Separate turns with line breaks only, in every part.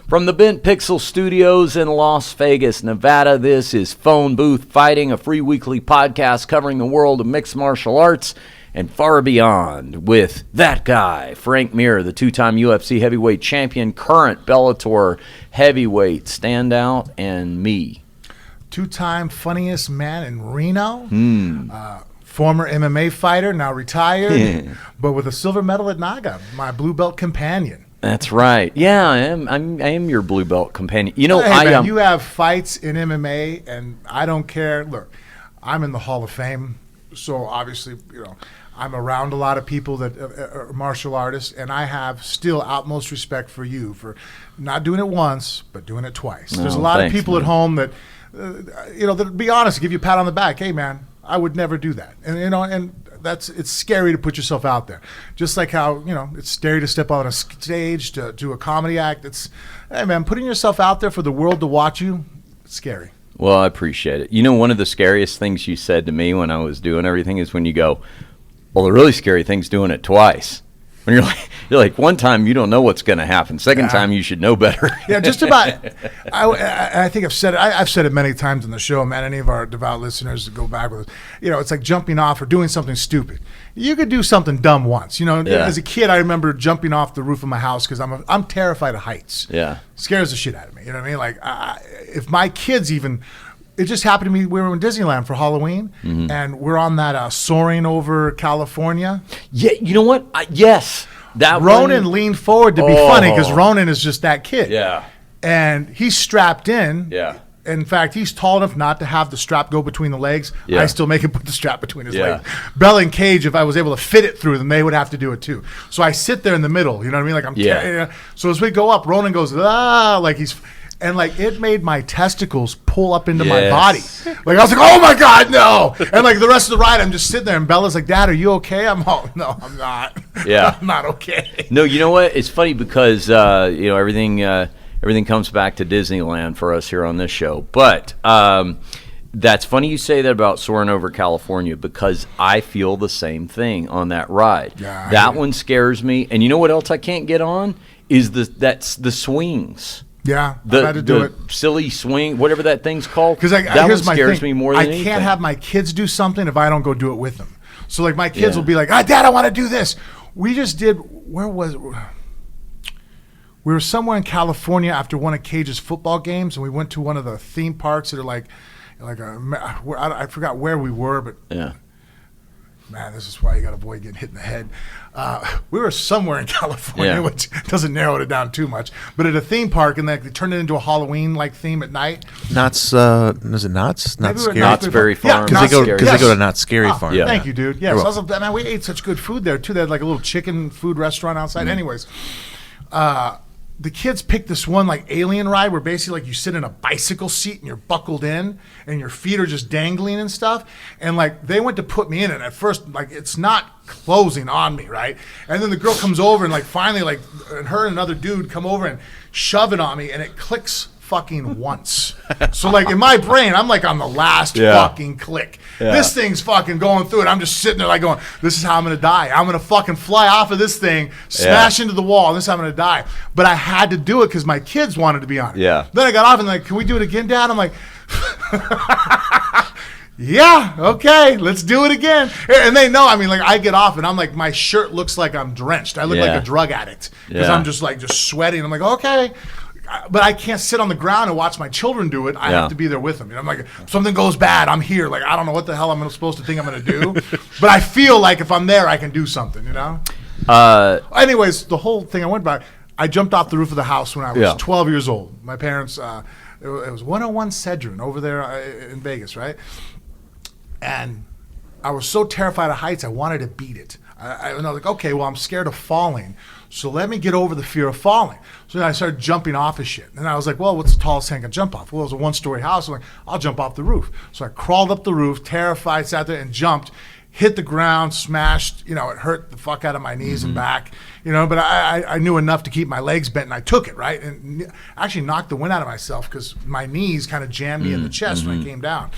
From the Bent Pixel Studios in Las Vegas, Nevada, this is Phone Booth Fighting, a free weekly podcast covering the world of mixed martial arts and far beyond with that guy, Frank Mir, the two-time UFC heavyweight champion, current Bellator heavyweight standout, and me.
Two-time funniest man in Reno, former MMA fighter, now retired, but with a silver medal at Naga, my blue belt companion.
That's right. Yeah, I am your blue belt companion. You know,
hey, man, you have fights in MMA, and I don't care. Look, I'm in the Hall of Fame, so obviously, you know, I'm around a lot of people that are martial artists, and I have still utmost respect for you for not doing it once, but doing it twice. There's a lot of people at home that, you know, that be honest, give you a pat on the back. Hey, man, I would never do that, and you know, and it's scary to put yourself out there. Just like how, you know, it's scary to step on a stage to do a comedy act. Hey, man, putting yourself out there for the world to watch you, it's scary.
Well, I appreciate it. You know, one of the scariest things you said to me when I was doing everything is when you go, well, the really scary thing's doing it twice. When you're like one time you don't know what's going to happen. Second time you should know better.
Yeah, just about. I think I've said it. I've said it many times on the show, man. Any of our devout listeners that go back with us, you know, it's like jumping off or doing something stupid. You could do something dumb once. You know, as a kid, I remember jumping off the roof of my house because I'm terrified of heights.
Yeah,
scares the shit out of me. You know what I mean? Like if my kids even. It just happened to me. We were in Disneyland for Halloween, and we're on that soaring over California.
Yeah, you know what? Yes. That
Ronan leaned forward to be funny because Ronan is just that kid.
Yeah.
And he's strapped in.
Yeah.
In fact, he's tall enough not to have the strap go between the legs. Yeah. I still make him put the strap between his legs. Bell and Cage, if I was able to fit it through them, they would have to do it too. So I sit there in the middle. You know what I mean? Like so as we go up, Ronan goes, like he's... And, like, it made my testicles pull up into my body. Like, I was like, oh, my God, no. And, like, the rest of the ride, I'm just sitting there. And Bella's like, Dad, are you okay? I'm all, no, I'm not.
Yeah.
I'm not okay.
No, you know what? It's funny because, you know, everything comes back to Disneyland for us here on this show. But that's funny you say that about soaring over California because I feel the same thing on that ride. Yeah, that one scares me. And you know what else I can't get on? Is that's the swings.
Yeah, I had to do it.
Silly swing, whatever that thing's called.
Because
that one scares me more than anything.
I can't have my kids do something if I don't go do it with them. So, like, my kids will be like, Dad, I want to do this. We just did, where was it? We were somewhere in California after one of Cage's football games, and we went to one of the theme parks that are I forgot where we were, but man, this is why you got to avoid getting hit in the head. We were somewhere in California, which doesn't narrow it down too much, but at a theme park, and they turned it into a Halloween-like theme at night.
Knott's, is it Knott's? Not Scary.
Knott's Berry Farm.
Because they go to Knott's Scary Farm.
Yeah. Thank you, dude. Yeah, so man, we ate such good food there, too. They had like a little chicken food restaurant outside. Anyways, the kids picked this one like alien ride where basically like you sit in a bicycle seat and you're buckled in and your feet are just dangling and stuff. And like they went to put me in it. At first, like it's not closing on me, right? And then the girl comes over and like finally like and her and another dude come over and shove it on me and it clicks fucking once. So like in my brain, I'm like on the last fucking click. Yeah. This thing's fucking going through it. I'm just sitting there like going, this is how I'm going to die. I'm going to fucking fly off of this thing, smash into the wall, and this is how I'm going to die. But I had to do it because my kids wanted to be on it.
Yeah.
Then I got off and like, can we do it again, Dad? I'm like, yeah, okay, let's do it again. And they know, I mean, like I get off and I'm like, my shirt looks like I'm drenched. I look like a drug addict because I'm just sweating. I'm like, okay. But I can't sit on the ground and watch my children do it. I have to be there with them. You know, I'm like, if something goes bad, I'm here. Like, I don't know what the hell I'm supposed to think I'm going to do. But I feel like if I'm there, I can do something, you know? Anyways, the whole thing I went by, I jumped off the roof of the house when I was 12 years old. My parents, it was 101 Cedron over there in Vegas, right? And I was so terrified of heights, I wanted to beat it. And I was like, okay, well, I'm scared of falling. So let me get over the fear of falling. So then I started jumping off of shit. And I was like, well, what's the tallest thing I can jump off? Well, it was a one-story house. I'm like, I'll jump off the roof. So I crawled up the roof, terrified, sat there and jumped, hit the ground, smashed. You know, it hurt the fuck out of my knees and back. You know, but I knew enough to keep my legs bent, and I took it, right? And actually knocked the wind out of myself because my knees kind of jammed me in the chest when I came down.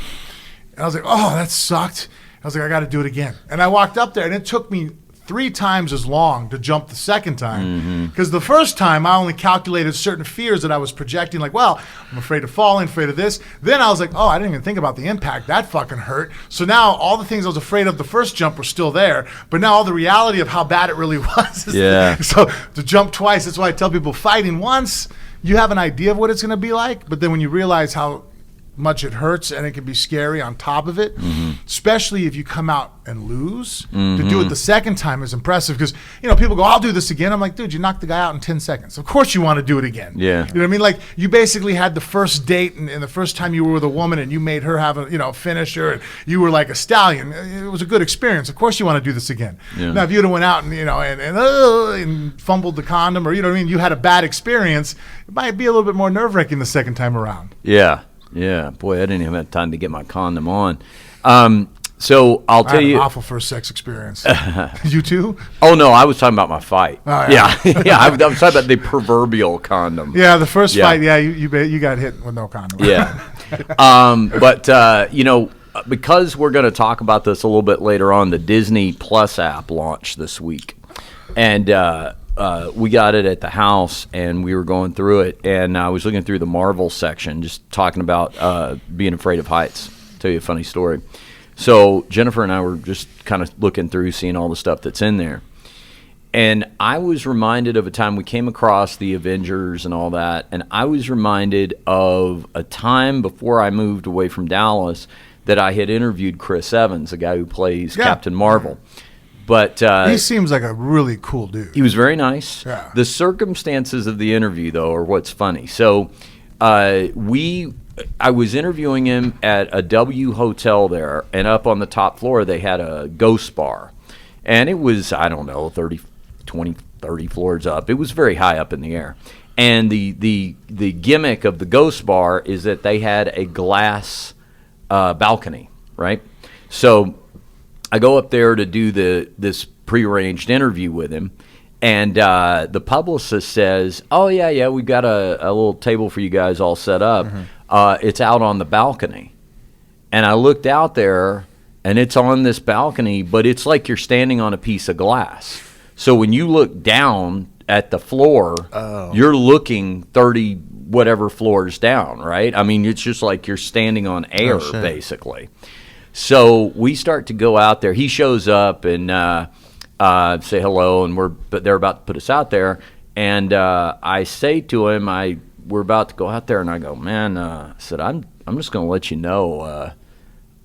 And I was like, oh, that sucked. I was like, I got to do it again. And I walked up there, and it took me 3 times as long to jump the second time. Because the first time I only calculated certain fears that I was projecting, like, well, I'm afraid of falling, afraid of this. Then I was like, oh, I didn't even think about the impact. That fucking hurt. So now all the things I was afraid of the first jump were still there, but now all the reality of how bad it really was. So to jump twice, that's why I tell people, fighting once, you have an idea of what it's going to be like, but then when you realize how much it hurts and it can be scary on top of it, especially if you come out and lose, to do it the second time is impressive, because people go, I'll do this again. I'm like, dude, you knocked the guy out in 10 seconds. Of course you want to do it again. You know what I mean? Like, you basically had the first date and the first time you were with a woman and you made her have a finish her, and you were like a stallion. It was a good experience. Of course you want to do this again. Now if you'd have went out and and fumbled the condom, or you had a bad experience, it might be a little bit more nerve-wracking the second time around.
Yeah, boy, I didn't even have time to get my condom on. So I'll tell you,
an awful first sex experience. You too?
Oh no, I was talking about my fight.
Oh,
yeah. I was talking about the proverbial condom.
Yeah, the first fight. Yeah, you got hit with no condom.
Yeah, but because we're going to talk about this a little bit later on, the Disney Plus app launched this week, and we got it at the house, and we were going through it, and I was looking through the Marvel section, just talking about being afraid of heights. I'll tell you a funny story. So Jennifer and I were just kind of looking through, seeing all the stuff that's in there, and I was reminded of a time we came across the Avengers and all that, and I was reminded of a time before I moved away from Dallas that I had interviewed Chris Evans, the guy who plays Captain Marvel. But
he seems like a really cool dude.
He was very nice.
Yeah.
The circumstances of the interview, though, are what's funny. So I was interviewing him at a W hotel there, and up on the top floor they had a ghost bar. And it was, I don't know, 30 floors up. It was very high up in the air. And the gimmick of the ghost bar is that they had a glass balcony, right? So I go up there to do this prearranged interview with him, and the publicist says, "Oh yeah, we've got a little table for you guys all set up. It's out on the balcony." And I looked out there, and it's on this balcony, but it's like you're standing on a piece of glass. So when you look down at the floor, you're looking 30 whatever floors down, right? I mean, it's just like you're standing on air, basically. So we start to go out there. He shows up and say hello, and they're about to put us out there. And I say to him, we're about to go out there, and I go, man, I said, I'm just going to let you know,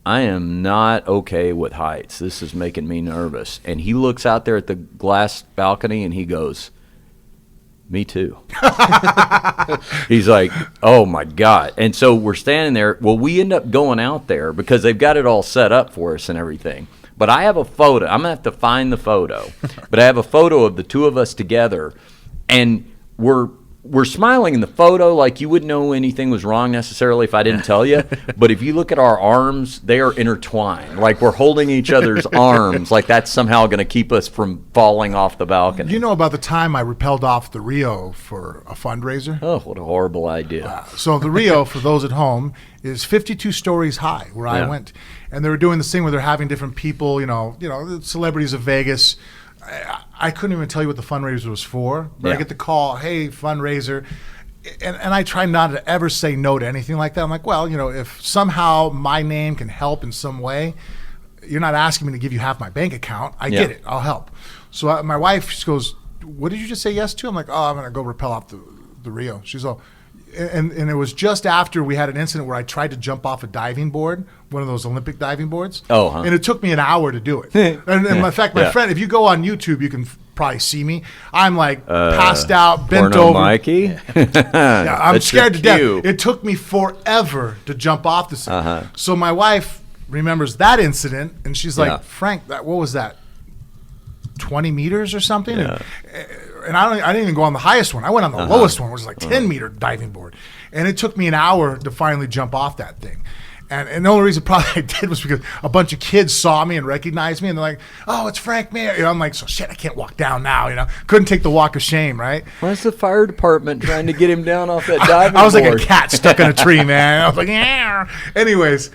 I am not okay with heights. This is making me nervous. And he looks out there at the glass balcony, and he goes, me too. He's like, oh my God. And so we're standing there. Well, we end up going out there because they've got it all set up for us and everything. But I have a photo. I'm going to have to find the photo. But I have a photo of the two of us together, and we're smiling in the photo like you wouldn't know anything was wrong necessarily if I didn't tell you. But if you look at our arms, they are intertwined. Like we're holding each other's arms. Like that's somehow going to keep us from falling off the balcony.
You know about the time I rappelled off the Rio for a fundraiser?
Oh, what a horrible idea.
So the Rio, for those at home, is 52 stories high where I went. And they were doing this thing where they're having different people, the celebrities of Vegas. I couldn't even tell you what the fundraiser was for, but I get the call, hey, fundraiser. And I try not to ever say no to anything like that. I'm like, well, if somehow my name can help in some way, you're not asking me to give you half my bank account. I get it. I'll help. So my wife, she goes, what did you just say yes to? I'm like, oh, I'm going to go rappel off the Rio. She's all, and it was just after we had an incident where I tried to jump off a diving board, one of those Olympic diving boards. And it took me an hour to do it. and in fact, my friend, if you go on YouTube, you can probably see me. I'm like passed out, bent over.
Mikey?
I'm scared to death. It took me forever to jump off this thing. So my wife remembers that incident, and she's like, Frank, what was that? 20 meters or something? And I didn't even go on the highest one. I went on the lowest one, which was like 10-meter diving board. And it took me an hour to finally jump off that thing. And the only reason probably I did was because a bunch of kids saw me and recognized me, and they're like, oh, it's Frank Mayer. I'm like, so shit, I can't walk down now, Couldn't take the walk of shame, right?
Why's the fire department trying to get him down off that diving board?
I was like a cat stuck in a tree, man. I was like, yeah. Anyways,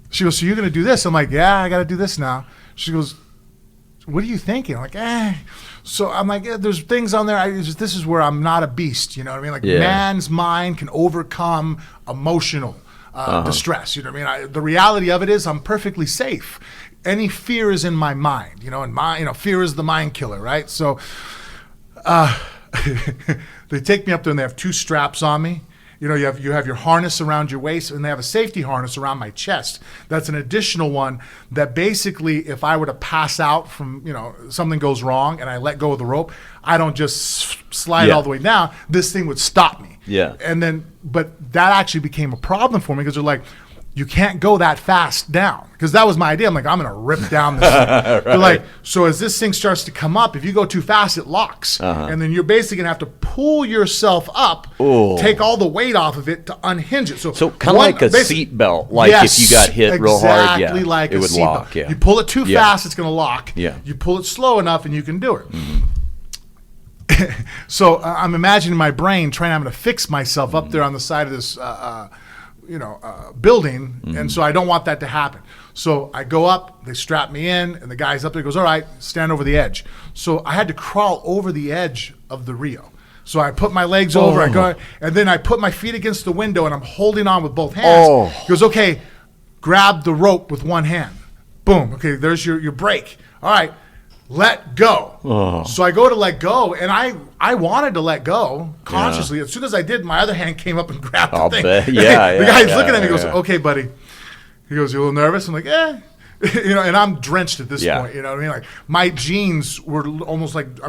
she goes, so you're going to do this? I'm like, yeah, I got to do this now. She goes, what are you thinking? I'm like, So I'm like, there's things on there. This is where I'm not a beast. You know what I mean? Like man's mind can overcome emotional distress. You know what I mean? The reality of it is I'm perfectly safe. Any fear is in my mind. And fear is the mind killer, right? So they take me up there and they have 2 straps on me. You have your harness around your waist, and they have a safety harness around my chest. That's an additional one that basically, if I were to pass out from, something goes wrong and I let go of the rope, I don't just slide all the way down. This thing would stop me.
Yeah.
But that actually became a problem for me because they're like, you can't go that fast down. Because that was my idea. I'm like, I'm going to rip down this thing. Right. They're like, so as this thing starts to come up, if you go too fast, it locks. And then you're basically going to have to pull yourself up, take all the weight off of it to unhinge it. So
kind of like a seat belt. Like if you got hit real hard,
exactly like
it would lock.
You pull it too fast, it's going to lock.
Yeah.
You pull it slow enough, and you can do it. So I'm imagining my brain I'm going to fix myself up there on the side of this building, and so I don't want that to happen. So I go up, they strap me in, and the guy's up there goes, all right, stand over the edge. So I had to crawl over the edge of the Rio. So I put my legs over, I go, and then I put my feet against the window, and I'm holding on with both hands. He goes, okay, grab the rope with one hand. Boom, okay, there's your break. All right, let go. So I go to let go, and I wanted to let go consciously. As soon as I did, my other hand came up and grabbed the thing.
Bet.
The guy's looking at me, goes, okay, buddy. He goes, you a little nervous? I'm like, and I'm drenched at this point. You know what I mean? Like my jeans were almost like,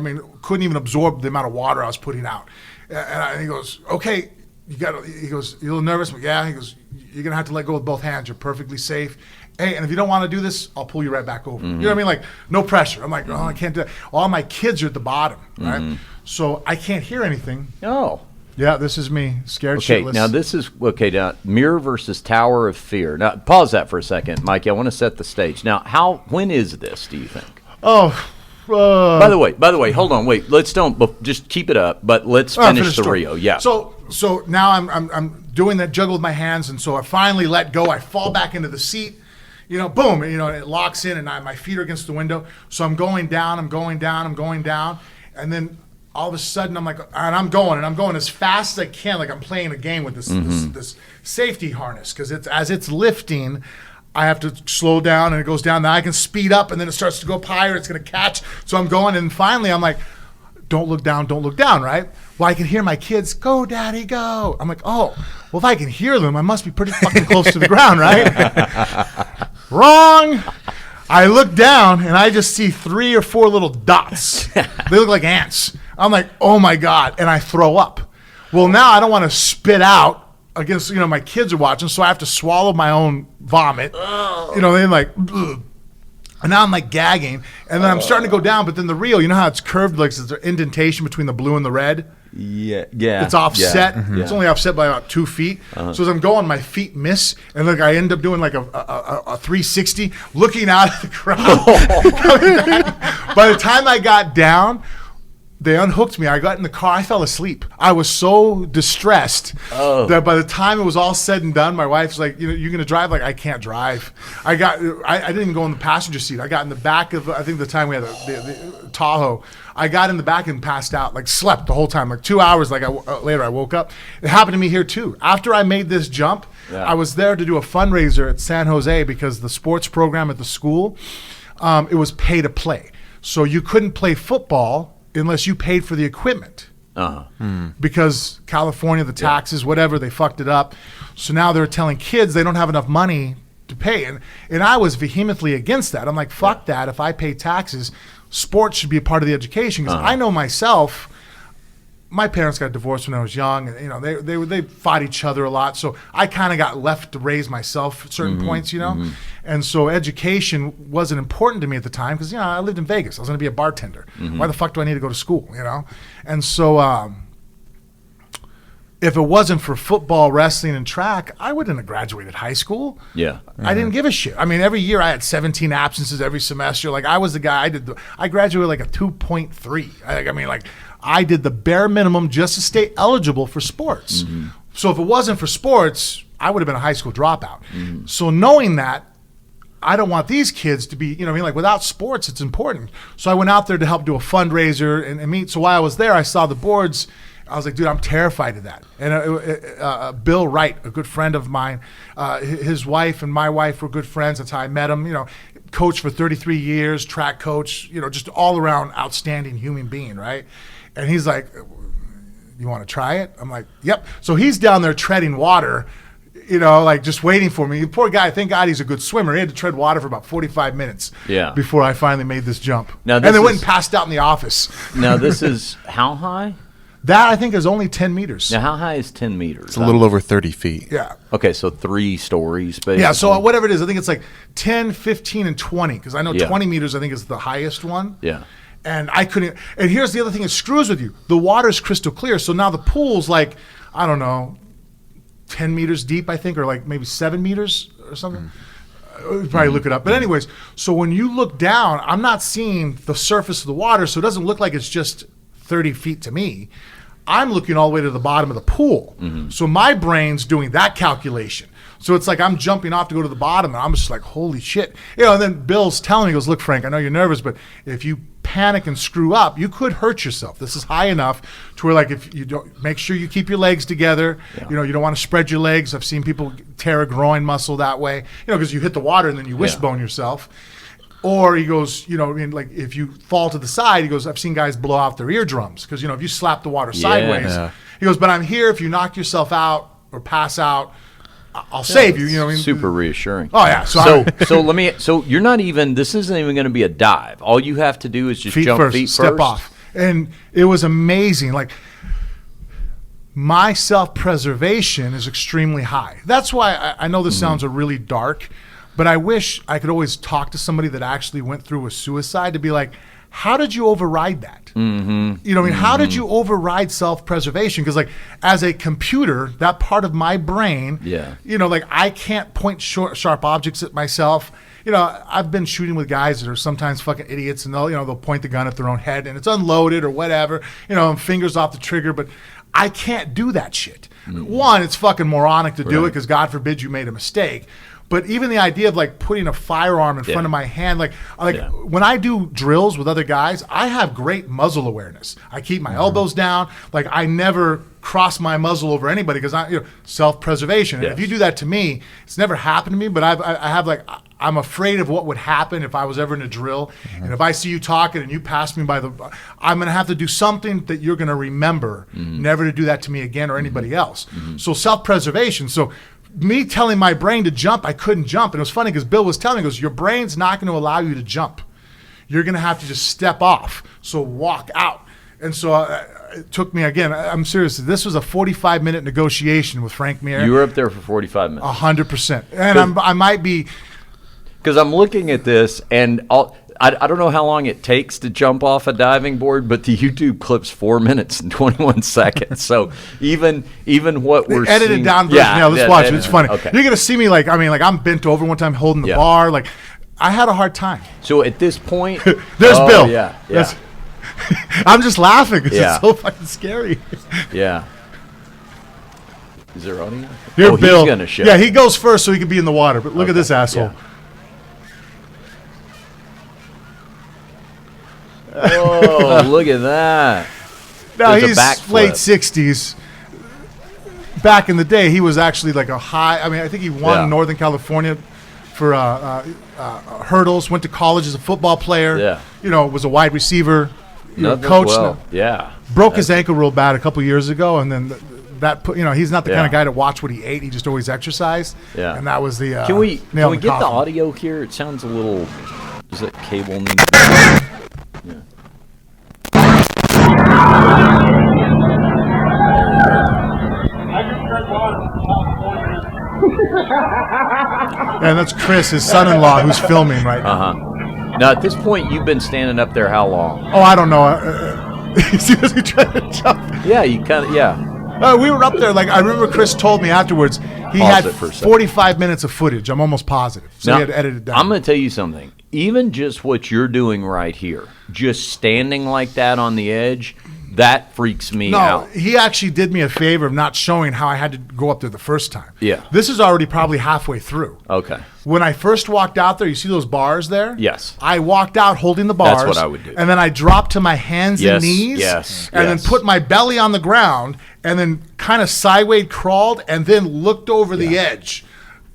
couldn't even absorb the amount of water I was putting out. And he goes, okay, he goes, you a little nervous? I'm like, yeah. He goes, you're going to have to let go with both hands. You're perfectly safe. Hey, and if you don't want to do this, I'll pull you right back over. You know what I mean? Like, no pressure. I'm like, I can't do that. All my kids are at the bottom, right? So I can't hear anything.
Oh.
Yeah, this is me, scared shitless.
Now this is, now, Mirror versus Tower of Fear. Now, pause that for a second, Mikey. I want to set the stage. Now, when is this, do you think? By the way, hold on, wait. Just keep it up, but let's finish the Rio. Yeah.
So now I'm doing that juggle with my hands, and so I finally let go. I fall back into the seat. Boom, and it locks in, and my feet are against the window. So I'm going down, and then all of a sudden I'm going as fast as I can, like I'm playing a game with this safety harness, because as it's lifting, I have to slow down, and it goes down. Then I can speed up, and then it starts to go up higher. It's going to catch. So I'm going, and finally I'm like, don't look down, right? Well, I can hear my kids, go, Daddy, go. I'm like, well, if I can hear them, I must be pretty fucking close to the ground, right? Wrong. I look down, and I just see 3 or 4 little dots. They look like ants. I'm like, oh, my God, and I throw up. Well, now I don't want to spit out against, my kids are watching, so I have to swallow my own vomit. Then like, ugh. And now I'm like gagging, and then I'm starting to go down, but then the Rio, you know how it's curved, like there's an indentation between the blue and the red?
Yeah.
It's offset. It's only offset by about 2 feet. So as I'm going, my feet miss, and look, I end up doing like a 360, looking out at the crowd. By the time I got down, they unhooked me. I got in the car. I fell asleep. I was so distressed that by the time it was all said and done, my wife's like, you're going to drive? Like, I can't drive. I didn't even go in the passenger seat. I got in the back of, I think the time we had the Tahoe, I got in the back and passed out, like slept the whole time. Like 2 hours later, I woke up. It happened to me here too. After I made this jump, I was there to do a fundraiser at San Jose because the sports program at the school, it was pay to play. So you couldn't play football unless you paid for the equipment. Because California, the taxes, whatever, they fucked it up. So now they're telling kids they don't have enough money to pay. And I was vehemently against that. I'm like, fuck that. If I pay taxes, sports should be a part of the education. Because I know myself, my parents got divorced when I was young, and they fought each other a lot. So I kind of got left to raise myself at certain points, And so education wasn't important to me at the time because I lived in Vegas. I was going to be a bartender. Why the fuck do I need to go to school? And so if it wasn't for football, wrestling, and track, I wouldn't have graduated high school.
Yeah,
I didn't give a shit. I mean, every year I had 17 absences every semester. Like I was the guy. I graduated like a 2.3. I did the bare minimum just to stay eligible for sports. So if it wasn't for sports, I would have been a high school dropout. So knowing that, I don't want these kids to be, you know what I mean? Like, without sports, it's important. So I went out there to help do a fundraiser and meet. So while I was there, I saw the boards. I was like, dude, I'm terrified of that. And Bill Wright, a good friend of mine, his wife and my wife were good friends. That's how I met him. You know, coach for 33 years, track coach, you know, just all around outstanding human being, right? And he's like, you want to try it? I'm like, yep. So he's down there treading water, you know, like just waiting for me. The poor guy, thank God he's a good swimmer. He had to tread water for about 45 minutes before I finally made this jump. Now, and then went and passed out in the office.
Now, this is how high?
That, I think, is only 10 meters.
Now, how high is 10 meters?
It's a little over 30 feet.
Yeah.
Okay, so 3 stories, basically.
Yeah, so whatever it is, I think it's like 10, 15, and 20, because I know 20 meters, I think, is the highest one.
Yeah.
And I couldn't. And here's the other thing that screws with you. The water's crystal clear. So now the pool's like, I don't know, 10 meters deep, I think, or like maybe 7 meters or something. You probably look it up. But anyways, so when you look down, I'm not seeing the surface of the water, so it doesn't look like it's just 30 feet to me. I'm looking all the way to the bottom of the pool. So my brain's doing that calculation. So it's like I'm jumping off to go to the bottom, and I'm just like, holy shit. You know, and then Bill's telling me, he goes, look, Frank, I know you're nervous, but if you panic and screw up, you could hurt yourself. This is high enough to where, like, if you don't, make sure you keep your legs together. You know, you don't want to spread your legs. I've seen people tear a groin muscle that way, you know, because you hit the water and then you wishbone yourself. Or he goes, you know, I mean, like, if you fall to the side, he goes, I've seen guys blow out their eardrums because, you know, if you slap the water sideways, he goes, but I'm here if you knock yourself out or pass out, I'll save you. You know what I mean?
Super reassuring.
Oh yeah.
So you're not even. This isn't even going to be a dive. All you have to do is just jump feet first.
Step off, and it was amazing. Like, my self-preservation is extremely high. That's why I know this sounds really dark, but I wish I could always talk to somebody that actually went through a suicide to be like, how did you override that? You know what I mean? How did you override self-preservation? Because, like, as a computer, that part of my brain, you know, like, I can't point sharp objects at myself. You know, I've been shooting with guys that are sometimes fucking idiots, and they'll point the gun at their own head, and it's unloaded or whatever, you know, and fingers off the trigger, but I can't do that shit. One, it's fucking moronic to do it because God forbid you made a mistake. But even the idea of, like, putting a firearm in front of my hand, like when I do drills with other guys, I have great muzzle awareness. I keep my elbows down. Like, I never cross my muzzle over anybody because self-preservation. And if you do that to me, it's never happened to me. But I have like, I'm afraid of what would happen if I was ever in a drill. And if I see you talking and you pass me by I'm going to have to do something that you're going to remember, never to do that to me again or anybody else. So self-preservation. So me telling my brain to jump, I couldn't jump. And it was funny because Bill was telling me, he goes, your brain's not going to allow you to jump. You're going to have to just step off. So walk out. And so it took me, again, I'm serious, this was a 45-minute negotiation with Frank Mir.
You were up there for 45 minutes.
100%. And I might be.
Because I'm looking at this, and I don't know how long it takes to jump off a diving board, but the YouTube clip's 4 minutes and 21 seconds. So even what we're
edited
seeing,
down version. Yeah, let's watch it. It's funny.
Okay.
You're gonna see me like I'm bent over one time holding the bar. Like, I had a hard time.
So at this point,
there's Bill.
Yeah.
I'm just laughing because it's so fucking scary.
Yeah. Is there audio?
Here, Bill.
He's gonna show.
Yeah, he goes first so he can be in the water. But look at this asshole.
Yeah. Oh, look at that.
Now, he's late 60s. Back in the day, he was actually like I think he won Northern California for hurdles, went to college as a football player.
Yeah.
You know, was a wide receiver, coach. Broke his ankle real bad a couple years ago, and then he's not the kind of guy to watch what he ate. He just always exercised. Yeah. And that was the
Can we get the audio here? It sounds a little. Does that cable need? Yeah.
And that's Chris, his son-in-law, who's filming right now.
Now, at this point, you've been standing up there how long?
Oh, I don't know. He was trying to jump.
Yeah, you kind of,
we were up there. Like, I remember Chris told me afterwards he had 45 minutes of footage. I'm almost positive. So he had to edit it down.
I'm going to tell you something. Even just what you're doing right here, just standing like that on the edge, That freaks me
No,
out.
he actually did me a favor of not showing how I had to go up there the first time.
Yeah.
This is already probably halfway through.
Okay.
When I first walked out there, you see those bars there?
Yes.
I walked out holding the bars.
That's what I would do.
And then I dropped to my hands
Yes,
and knees.
yes,
And
yes.
then put my belly on the ground and then kind of sideways crawled and then looked over the edge.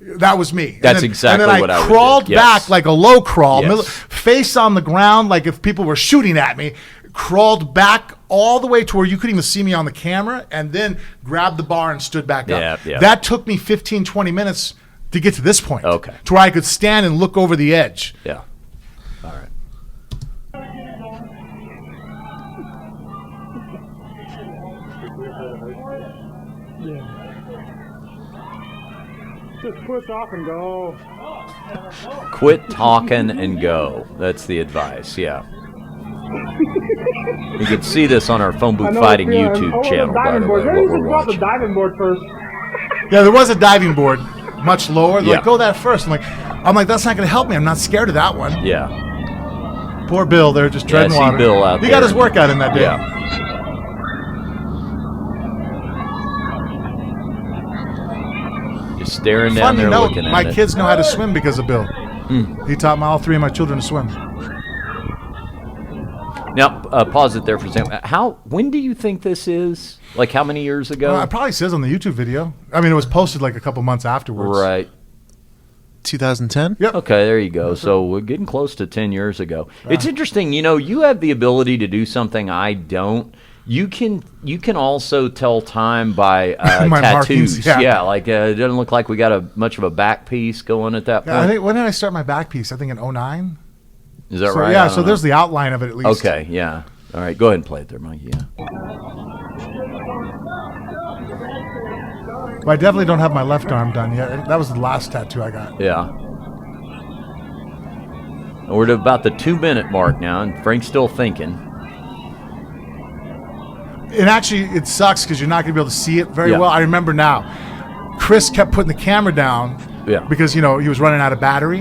That was me.
That's exactly
what I would do.
what I would do.
crawled
Yes.
back like a low crawl,
Yes.
face on the ground like if people were shooting at me, crawled back all the way to where you couldn't even see me on the camera, and then grabbed the bar and stood back up.
Yeah.
That took me 15, 20 minutes to get to this point.
Okay.
To where I could stand and look over the edge.
Yeah. All right.
Just push off and go.
Quit talking and go. That's the advice. Yeah. You can see this on our Phone Booth Fighting YouTube channel, by the way, what we're
Drop the
watching.
diving board first.
Yeah, there was a diving board much lower. They're
Yeah.
like, go that first. I'm like, that's not going to help me. I'm not scared of that one.
Yeah.
Poor Bill there, just treading
I see
water.
Bill out
he
there.
got his workout in that day.
Yeah. Just staring down
Funny
there
note,
looking at
my
it.
kids know how to swim because of Bill. He taught all three of my children to swim.
Now, pause it there for a second. When do you think this is? Like how many years ago?
Well, it probably says on the YouTube video. I mean, it was posted like a couple months afterwards.
Right.
2010?
Yep.
Okay, there you go. So we're getting close to 10 years ago. It's interesting, you have the ability to do something I don't. You can also tell time by
My
tattoos.
markings, yeah.
Like it doesn't look like we got much of a back piece going at that point.
Yeah, I think when did I start my back piece? I think in 09.
Is that
So,
right? I
yeah,
don't
so
know.
there's the outline of it at least.
Okay, yeah. All right, go ahead and play it there, Mike. Yeah.
But I definitely don't have my left arm done yet. That was the last tattoo I got.
Yeah. And we're at about the 2-minute mark now, and Frank's still thinking.
And actually, it sucks because you're not going to be able to see it very
Yeah.
well. I remember now. Chris kept putting the camera down
Yeah.
because, he was running out of battery.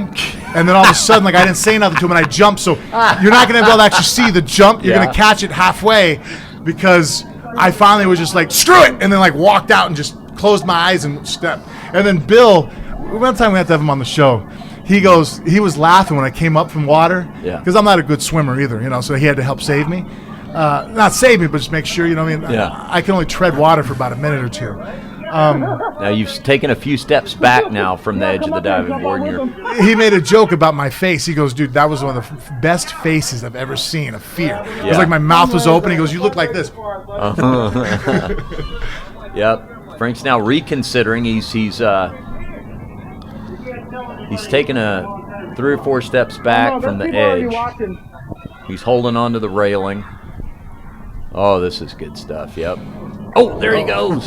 And then all of a sudden, I didn't say nothing to him, and I jumped. So you're not going to be able to actually see the jump. You're
Yeah.
going to catch it halfway because I finally was just like, screw it, and then walked out and just closed my eyes and stepped. And then Bill, one time we had to have him on the show. He was laughing when I came up from water.
Yeah.
Because I'm not a good swimmer either, so he had to help save me. Not save me, but just make sure,
Yeah.
I can only tread water for about a minute or two.
Now you've taken a few steps back now from the edge of the diving board. And you're,
He made a joke about my face. He goes, dude, that was one of the best faces I've ever seen of fear. It was
Yeah.
like my mouth was open. He goes, you look like this.
Yep. Frank's now reconsidering. He's taken 3 or 4 steps back from the edge. He's holding on to the railing. Oh, this is good stuff. Yep. Oh, there he goes.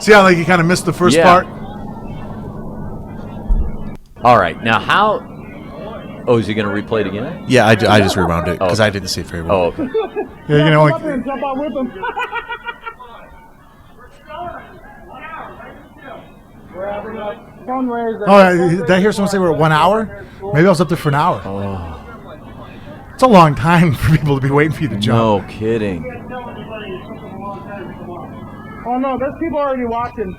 See how he kind of missed the first
Yeah.
part?
All right. Now how? Oh, is he going to replay it again?
Yeah, I just rewound it because
Oh.
I didn't see it very well.
Oh, okay.
Yeah, you can
Come up
only,
here and jump out with him. Fundraiser.
did I hear someone say we're at 1 hour? Maybe I was up there for an hour. It's a long time for people to be waiting for you to jump.
No kidding.
Oh no, there's people already watching.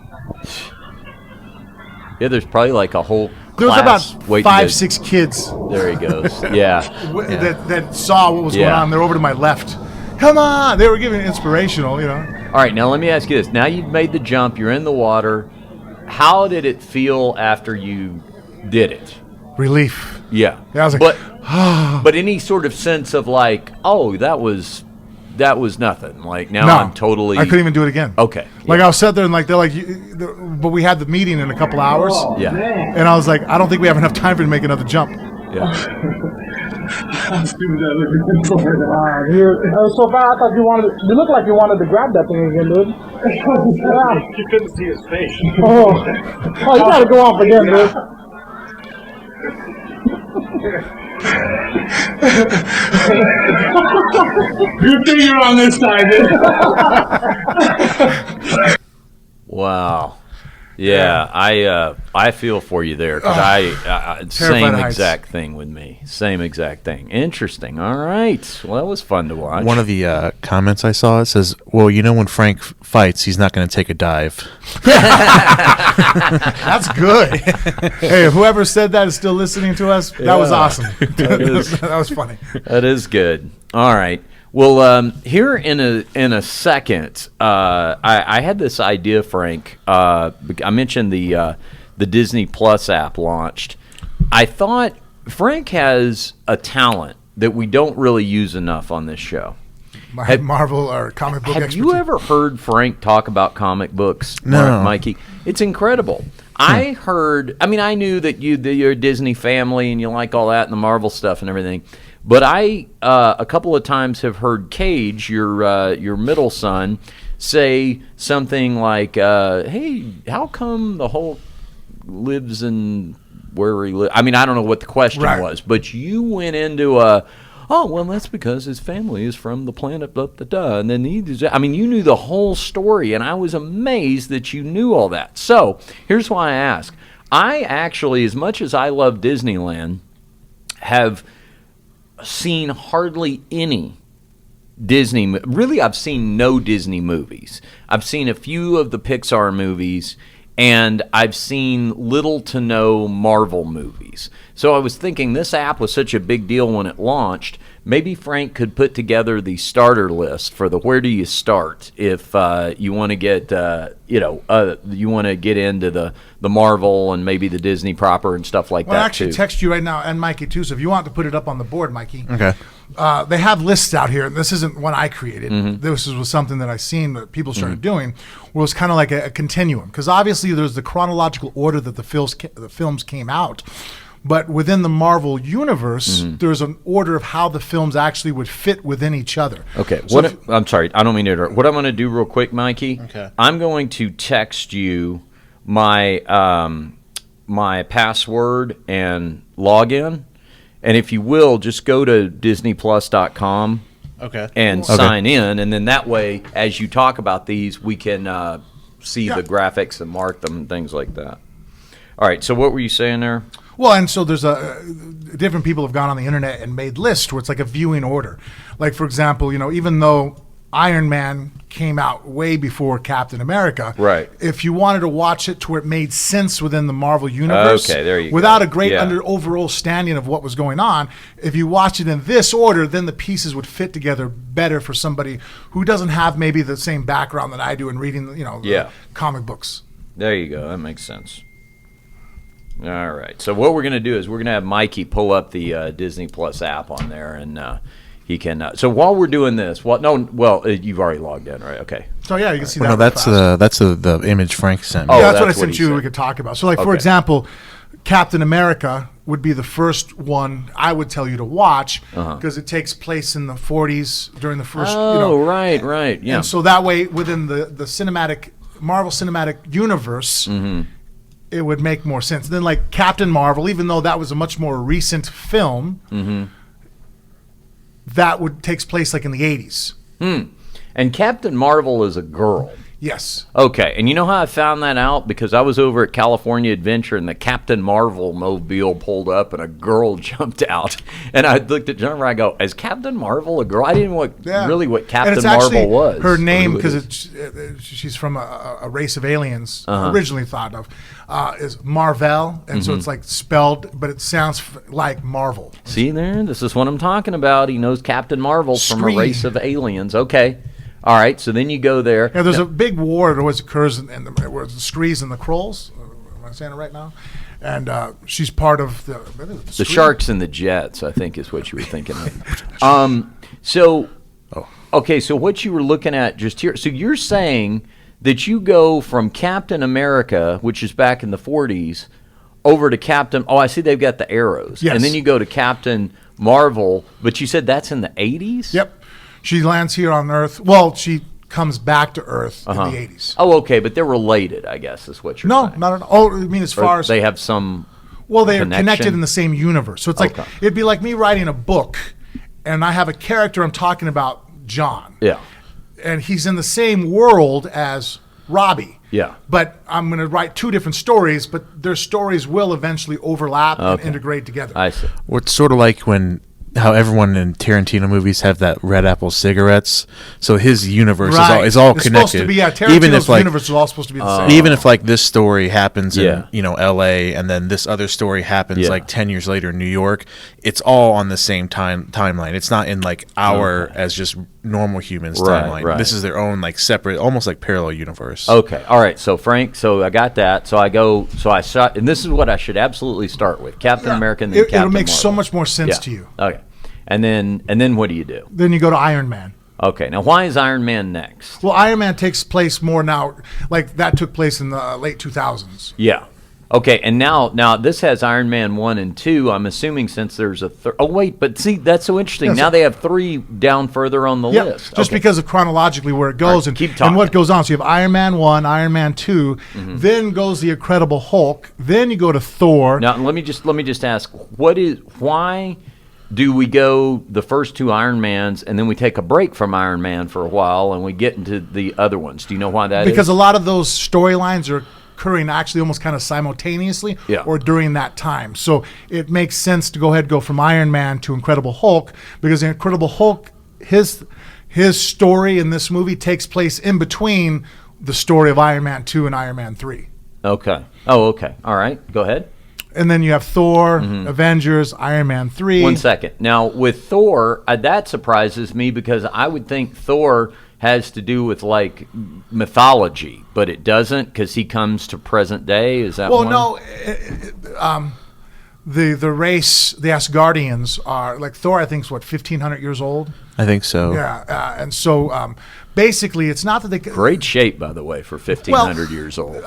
Yeah, there's probably like a whole
There was
class
about
waiting
5,
to-
6 kids
There he goes. Yeah.
that saw what was going
Yeah.
on. They're over to my left. Come on! They were giving inspirational,
All right, now let me ask you this. Now you've made the jump, you're in the water. How did it feel after you did it?
Relief.
Yeah.
Yeah, I was like,
but any sort of sense of like, oh, that was nothing. Like now
no,
I'm totally.
I couldn't even do it again.
Okay.
Like
yeah.
I was sitting there and they're like, but we had the meeting in a couple hours.
Yeah.
And I was like, I don't think we have enough time for you to make another jump.
Yeah.
So bad, I thought you looked like you wanted to grab that thing again, dude. Yeah.
You couldn't see his face.
Oh, you gotta go off again, dude.
Good thing you're on this side, dude.
Wow. Yeah, I feel for you there because same
Terrified of heights.
exact thing with me. Same exact thing. Interesting. All right. Well, that was fun to watch.
One of the comments I saw, it says, well, when Frank fights, he's not going to take a dive.
That's good. Hey, whoever said that is still listening to us. That was awesome. That was funny.
That is good. All right. Well, here in a second, I had this idea, Frank. I mentioned the Disney Plus app launched. I thought Frank has a talent that we don't really use enough on this show.
Marvel or comic book
Have
expertise.
you ever heard Frank talk about comic books,
No.
Mikey? It's incredible. I knew that you're a Disney family and you like all that and the Marvel stuff and everything. But I a couple of times have heard Cage, your middle son, say something like, "Hey, how come the Hulk lives in where he lives?" I mean, I don't know what the question was, but you went into oh, well, that's because his family is from the planet blah, blah, blah. And then you knew the whole story, and I was amazed that you knew all that. So here's why I ask. I actually, as much as I love Disneyland, have seen hardly any Disney. Really, I've seen no Disney movies. I've seen a few of the Pixar movies, and I've seen little to no Marvel movies. So I was thinking this app was such a big deal when it launched. Maybe Frank could put together the starter list for the where do you start if you want to get you want to get into the Marvel and maybe the Disney proper and stuff like that.
Well, I actually
too.
text you right now and Mikey too. So if you want to put it up on the board, Mikey.
Okay.
They have lists out here. This isn't one I created.
Mm-hmm.
This was something that I seen that people started doing. Where it was kind of like a continuum because obviously there's the chronological order that the films came out. But within the Marvel universe, there's an order of how the films actually would fit within each other.
Okay.
So
I'm sorry. I don't mean to interrupt. What I'm going to do real quick, Mikey,
Okay.
I'm going to text you my my password and login. And if you will, just go to DisneyPlus.com
Okay.
and sign in. And then that way, as you talk about these, we can see the graphics and mark them and things like that. All right. So what were you saying there?
Well, and so there's different people have gone on the internet and made lists where it's like a viewing order. Like, for example, even though Iron Man came out way before Captain America,
Right.
if you wanted to watch it to where it made sense within the Marvel universe,
Okay, there you go.
without a great
Yeah.
overall standing of what was going on, if you watch it in this order, then the pieces would fit together better for somebody who doesn't have maybe the same background that I do in reading, the comic books.
There you go. That makes sense. All right. So what we're going to do is we're going to have Mikey pull up the Disney Plus app on there, and he can. So while we're doing this, you've already logged in, right? Okay.
So yeah, you can see
Well,
that.
no, that's the image Frank sent me.
Oh,
Yeah, that's what I
that's what
sent
he
you.
said.
We could talk about. So, like for
Okay.
example, Captain America would be the first one I would tell you to watch because it takes place in the 40s during the first.
Right. Yeah.
And so that way, within the cinematic Marvel Cinematic Universe, it would make more sense. And then, like Captain Marvel, even though that was a much more recent film, that would takes place like in the 80s.
And Captain Marvel is a girl.
Yes.
Okay, and you know how I found that out? Because I was over at California Adventure and the Captain Marvel mobile pulled up and a girl jumped out. And I looked at Jennifer, I go, is Captain Marvel a girl? I didn't know really what
And
Captain
it's
Marvel
actually
was.
her name,
or who it
because
is.
she's from a race of aliens, originally thought of, is Marvel. And so it's like spelled, but it sounds like Marvel.
See there? This is what I'm talking about. He knows Captain Marvel from a
Scree.
race of aliens. Okay. All right, so then you go there.
Yeah, there's a big war that always occurs where the Screes and the Krolls. Am I saying it right now? And she's part of
The Sharks and the Jets, I think, is what you were thinking of. Okay, so what you were looking at just here. So you're saying that you go from Captain America, which is back in the 40s, over to Captain. Oh, I see they've got the arrows.
Yes.
And then you go to Captain Marvel, but you said that's in the 80s?
Yep. She lands here on Earth. Well, she comes back to Earth in the 80s.
Oh, okay, but they're related, I guess, is what you're
No,
saying.
not at all. Oh, I mean, as
Or
far as
they have some.
well, they are
connection?
connected in the same universe. So it's like
Okay.
it'd be like me writing a book, and I have a character I'm talking about, John.
Yeah.
And he's in the same world as Robbie.
Yeah.
But I'm going to write 2 different stories, but their stories will eventually overlap and integrate together.
I see.
Well, it's sort of like how everyone in Tarantino movies have that red apple cigarettes. So his universe is all
it's
connected.
supposed to be, Tarantino's universe is all supposed to be the same.
Even if like this story happens in L.A. and then this other story happens like 10 years later in New York, it's all on the same timeline. It's not in like our as just normal humans timeline.
Right.
This is their own like separate, almost like parallel universe.
Okay. All right. So Frank, so I got that. So I shot, and this is what I should absolutely start with: Captain America. And then Captain
It'll make
Marvel.
so much more sense to you.
Okay. And then what do you do?
Then you go to Iron Man.
Okay. Now, why is Iron Man next?
Well, Iron Man takes place more now, like that took place in the late 2000s.
Yeah. Okay. And now this has Iron Man 1 and 2. I'm assuming since there's a third. Oh wait, but see, that's so interesting. Now they have 3 down further on the list.
Just because of chronologically where it goes and
keep talking.
And what goes on. So you have Iron Man 1, Iron Man 2, then goes the Incredible Hulk, then you go to Thor.
Now let me just ask, why do we go the first 2 Iron Mans and then we take a break from Iron Man for a while and we get into the other ones? Do you know why that is?
Because a lot of those storylines are occurring actually almost kind of simultaneously or during that time. So it makes sense to go ahead and go from Iron Man to Incredible Hulk, because the Incredible Hulk, his story in this movie takes place in between the story of Iron Man 2 and Iron Man 3.
Okay. Oh, okay. All right. Go ahead.
And then you have Thor, Avengers, Iron Man 3.
1 second. Now, with Thor, that surprises me because I would think Thor has to do with, like, mythology, but it doesn't because he comes to present day? Is that one?
No. The race, the Asgardians are, like Thor, I think is, 1,500 years old?
I think so.
Yeah. And so, basically, it's not that they...
Great shape, by the way, for 1,500 years old.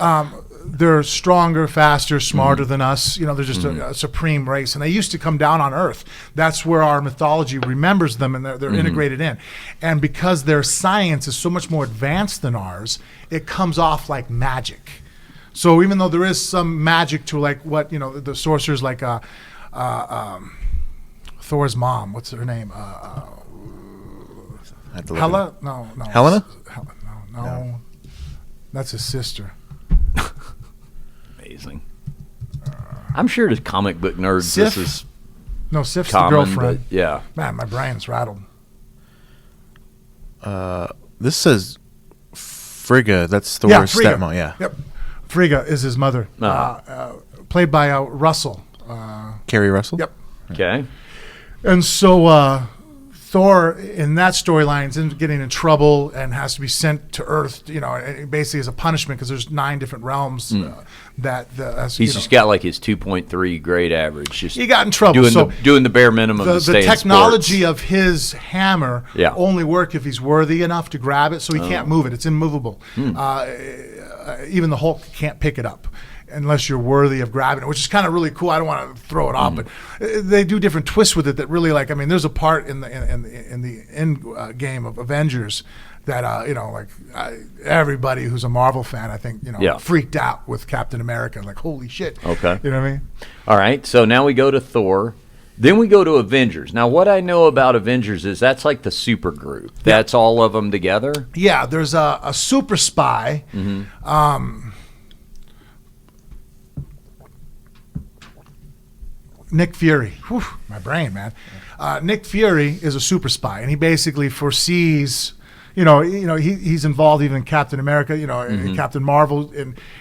They're stronger, faster, smarter than us. They're just a supreme race. And they used to come down on Earth. That's where our mythology remembers them, and they're integrated in. And because their science is so much more advanced than ours, it comes off like magic. So even though there is some magic to, like, what, the sorcerers, like Thor's mom, what's her name? Hela? No.
Helena?
No. That's his sister.
Amazing. I'm sure to comic book nerds
Sif?
this is
No, Sif's
common,
the girlfriend.
but yeah.
Man, my brain's rattled.
This says Frigga. That's Thor's
Frigga.
stepmom. Yeah.
Yep. Frigga is his mother. Played by Russell.
Carrie Russell.
Yep.
Okay.
And so Thor in that storyline ends up getting in trouble and has to be sent to Earth, basically as a punishment, because there's 9 different realms
He's just got like his 2.3 grade average. Just
he got in trouble.
Doing the bare minimum to stay
the
in
technology
sports.
of his hammer only work if he's worthy enough to grab it, so he can't move it. It's immovable. Even the Hulk can't pick it up unless you're worthy of grabbing it, which is kind of really cool. I don't want to throw it off, but they do different twists with it that really, like, I mean, there's a part in the end game of Avengers that everybody who's a Marvel fan, I think, freaked out with Captain America, like, holy shit.
Okay.
You know what I mean?
All right, so now we go to Thor. Then we go to Avengers. Now, what I know about Avengers is that's like the super group. That's all of them together?
Yeah, there's a super spy. Nick Fury. Whew, my brain, man. Nick Fury is a super spy, and he basically foresees, he's involved even in Captain America, in Captain Marvel,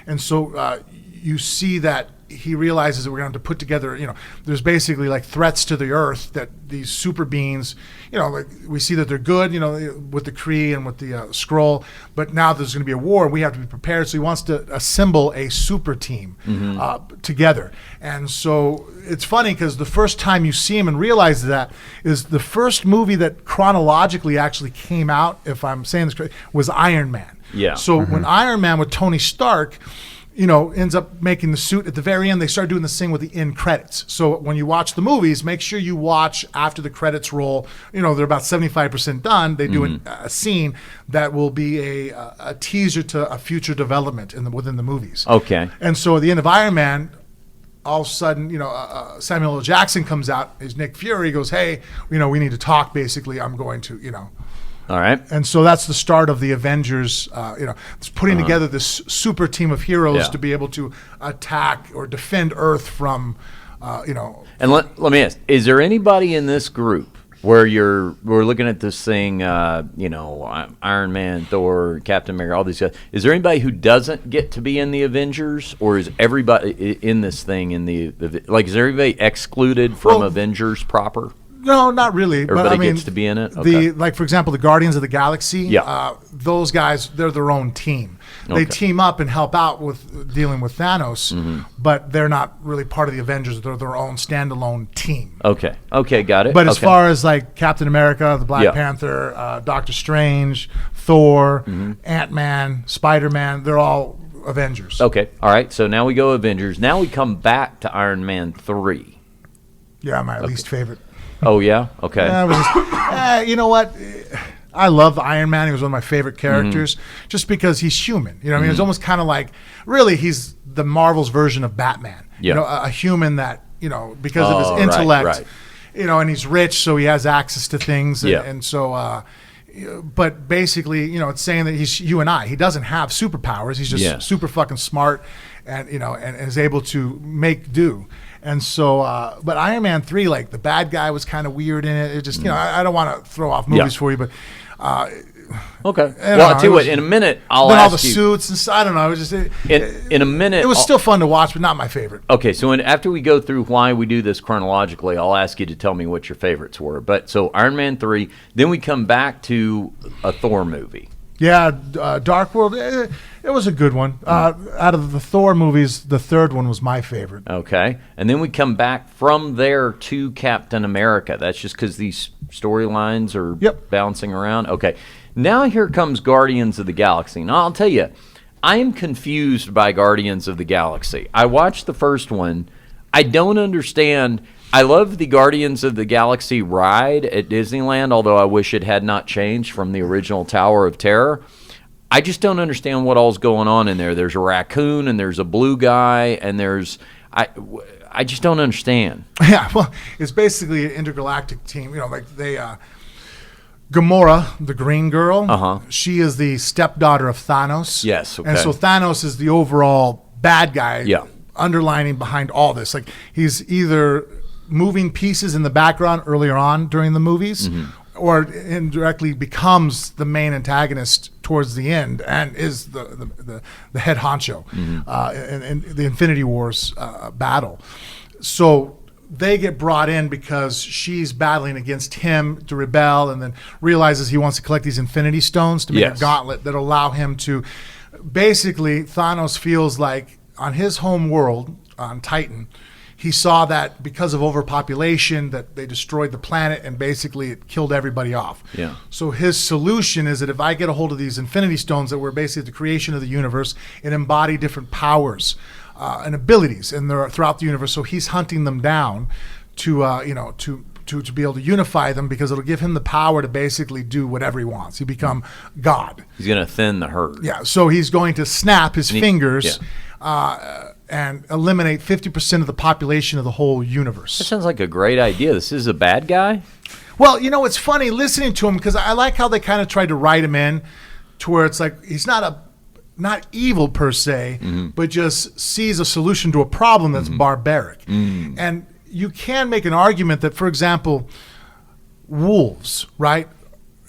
and so you see that he realizes that we're going to have to put together, there's basically like threats to the Earth that these super beings, like we see that they're good, with the Kree and with the Skrull, but now there's going to be a war and we have to be prepared. So he wants to assemble a super team together. And so it's funny because the first time you see him and realize that is the first movie that chronologically actually came out, if I'm saying this correctly, was Iron Man.
Yeah.
So when Iron Man with Tony Stark, ends up making the suit at the very end, they start doing this thing with the end credits. So when you watch the movies, make sure you watch after the credits roll. They're about 75% done. They do a scene that will be a teaser to a future development within the movies.
Okay.
And so at the end of Iron Man, all of a sudden, Samuel L. Jackson comes out as Nick Fury. Goes, hey, we need to talk. Basically, I'm going to,
All right.
And so that's the start of the Avengers, it's putting together this super team of heroes to be able to attack or defend Earth from,
And let me ask, is there anybody in this group where we're looking at this thing, Iron Man, Thor, Captain America, all these guys, is there anybody who doesn't get to be in the Avengers, or is everybody in this thing is everybody excluded from Avengers proper?
No, not really.
Everybody
but,
gets to be in it? Okay.
For example, the Guardians of the Galaxy, those guys, they're their own team. They team up and help out with dealing with Thanos, but they're not really part of the Avengers. They're their own standalone team.
Okay, got it.
But as far as like Captain America, the Black Panther, Doctor Strange, Thor, Ant-Man, Spider-Man, they're all Avengers.
Okay, all right. So now we go Avengers. Now we come back to Iron Man 3.
Yeah, my least favorite.
Oh, yeah? Okay.
It was just, you know what? I love Iron Man. He was one of my favorite characters just because he's human. You know what I mean? It's almost kind of like, really, he's the Marvel's version of Batman.
Yeah.
You know, a human that, because of his intellect, and he's rich, so he has access to things. And so, but basically, it's saying that he's you and I. He doesn't have superpowers. He's just super fucking smart and is able to make do. And so, but Iron Man 3, like the bad guy was kind of weird in it. It just, I don't want to throw off movies for you, but.
Okay. Well, I'll tell you what, in a minute, I'll ask you.
All the suits and I don't know. It was just.
In a minute.
It was still fun to watch, but not my favorite.
Okay, so after we go through why we do this chronologically, I'll ask you to tell me what your favorites were. But so Iron Man 3, then we come back to a Thor movie.
Yeah, Dark World, it was a good one. Out of the Thor movies, the third one was my favorite.
Okay. And then we come back from there to Captain America. That's just because these storylines are bouncing around. Okay. Now here comes Guardians of the Galaxy. Now, I'll tell you, I am confused by Guardians of the Galaxy. I watched the first one. I don't understand. I love the Guardians of the Galaxy ride at Disneyland, although I wish it had not changed from the original Tower of Terror. I just don't understand what all's going on in there. There's a raccoon and there's a blue guy and I just don't understand.
Yeah, well, it's basically an intergalactic team. Gamora, the green girl, she is the stepdaughter of Thanos.
Yes, okay.
And so Thanos is the overall bad guy underlining behind all this. Like, he's either moving pieces in the background earlier on during the movies, or indirectly becomes the main antagonist towards the end and is the head honcho in the Infinity Wars battle. So they get brought in because she's battling against him to rebel, and then realizes he wants to collect these Infinity Stones to make a gauntlet that allow him to. Basically, Thanos feels like on his home world, on Titan, he saw that because of overpopulation that they destroyed the planet and basically it killed everybody off. Yeah. So his solution is that if I get a hold of these Infinity Stones that were basically the creation of the universe and embody different powers and abilities and they're throughout the universe, so he's hunting them down to be able to unify them because it'll give him the power to basically do whatever he wants. He become God.
He's going to thin the herd.
Yeah. So he's going to snap his fingers. And eliminate 50% of the population of the whole universe.
That sounds like a great idea. This is a bad guy?
Well, it's funny listening to him because I like how they kind of tried to write him in to where it's like he's not evil per se, but just sees a solution to a problem that's barbaric. And you can make an argument that, for example, wolves, right,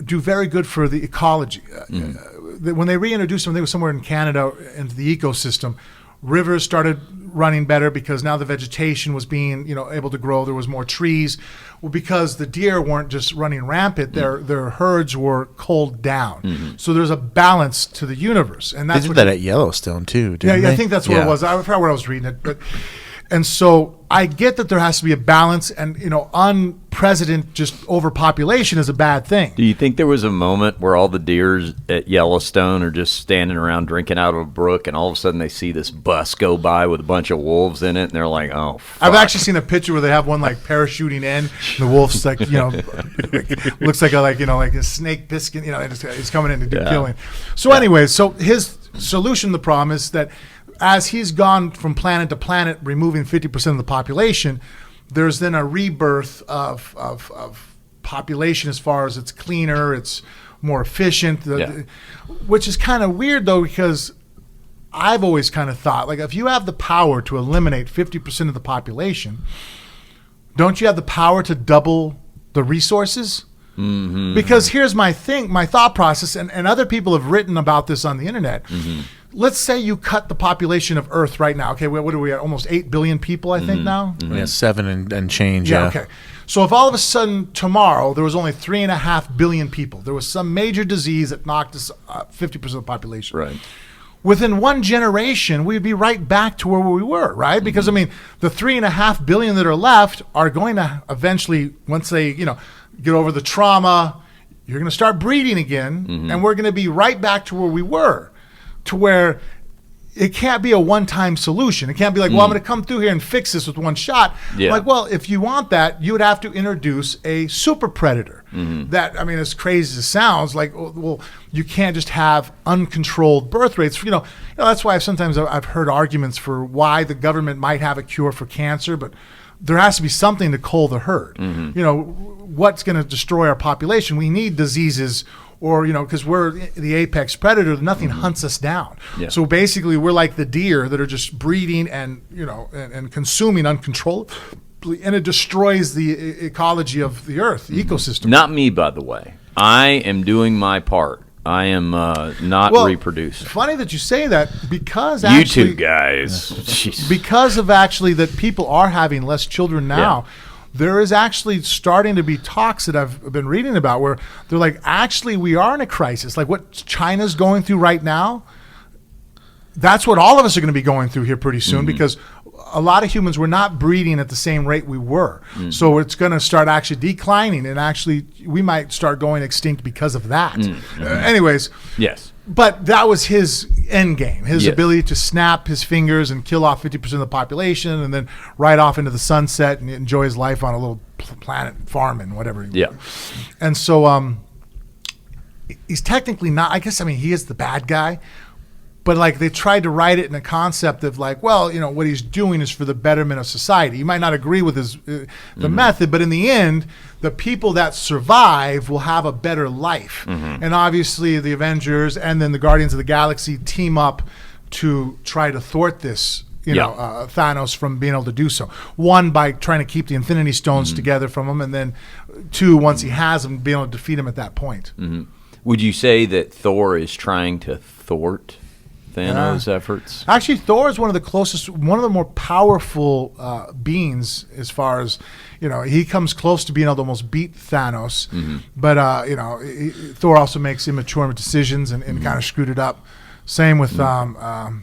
do very good for the ecology. When they reintroduced them, they were somewhere in Canada into the ecosystem. Rivers started running better because now the vegetation was being, able to grow. There was more trees. Well, because the deer weren't just running rampant, their herds were culled down. So there's a balance to the universe, and that's
they did that at Yellowstone too. Didn't they?
I think that's what it was. I forgot where I was reading it, and so I get that there has to be a balance, and unprecedented just overpopulation is a bad thing.
Do you think there was a moment where all the deers at Yellowstone are just standing around drinking out of a brook, and all of a sudden they see this bus go by with a bunch of wolves in it, and they're like, "Oh, fuck."
I've actually seen a picture where they have one like parachuting in. The wolf's like, looks like a snake biscuit. He's coming in to do killing. So anyway, so his solution to the problem is that, as he's gone from planet to planet, removing 50% of the population, there's then a rebirth of population as far as it's cleaner, it's more efficient, which is kind of weird though, because I've always kind of thought, like, if you have the power to eliminate 50% of the population, don't you have the power to double the resources? Mm-hmm. Because here's my thought process, and other people have written about this on the internet. Mm-hmm. Let's say you cut the population of Earth right now. Okay, what are we at? Almost 8 billion people, I think now?
Mm-hmm. Yeah, 7 and change,
Okay. So if all of a sudden tomorrow there was only 3.5 billion people, there was some major disease that knocked us 50% of the population.
Right.
Within one generation, we'd be right back to where we were, right? Because, I mean, the 3.5 billion that are left are going to eventually, once they, get over the trauma, you're going to start breeding again, and we're going to be right back to where we were, to where it can't be a one-time solution. It can't be like, well, I'm going to come through here and fix this with one shot.
Yeah.
Like, well, if you want that, you would have to introduce a super predator. That, I mean, as crazy as it sounds, like, well, you can't just have uncontrolled birth rates. That's why sometimes I've heard arguments for why the government might have a cure for cancer, but there has to be something to cull the herd. What's going to destroy our population? We need diseases, or because we're the apex predator, nothing hunts us down. Yeah. So basically, we're like the deer that are just breeding and and consuming uncontrollably, and it destroys the ecology of the earth, the ecosystem.
Not me, by the way. I am doing my part. I am not reproducing.
Funny that you say that, because
you two guys,
because of actually that people are having less children now. Yeah. There is actually starting to be talks that I've been reading about where they're like, actually, we are in a crisis. Like what China's going through right now, that's what all of us are going to be going through here pretty soon, because a lot of humans were not breeding at the same rate we were. So it's going to start actually declining, and actually we might start going extinct because of that. Anyways.
Yes.
But that was his end game, his ability to snap his fingers and kill off 50% of the population and then ride off into the sunset and enjoy his life on a little planet farming, whatever. And so he's technically not, I guess, I mean, he is the bad guy. But like they tried to write it in a concept of like, well, what he's doing is for the betterment of society. You might not agree with his the method, but in the end, the people that survive will have a better life. And obviously, the Avengers and then the Guardians of the Galaxy team up to try to thwart this. Thanos from being able to do so. One, by trying to keep the Infinity Stones together from him, and then two, once he has them, being able to defeat him at that point.
Would you say that Thor is trying to thwart Thanos' efforts?
Actually, Thor is one of the more powerful beings as far as, he comes close to being able to almost beat Thanos. But, Thor also makes immature decisions and kind of screwed it up. Same with...
well,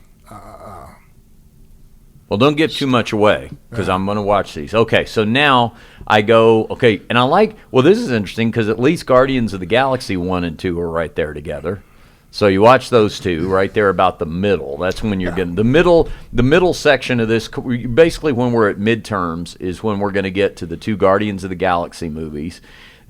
don't give too much away, because I'm going to watch these. Okay, so now I go, and I like... Well, this is interesting, because at least Guardians of the Galaxy 1 and 2 are right there together. So you watch those two right there about the middle. That's when you're getting the middle section of this. Basically, when we're at midterms is when we're going to get to the two Guardians of the Galaxy movies.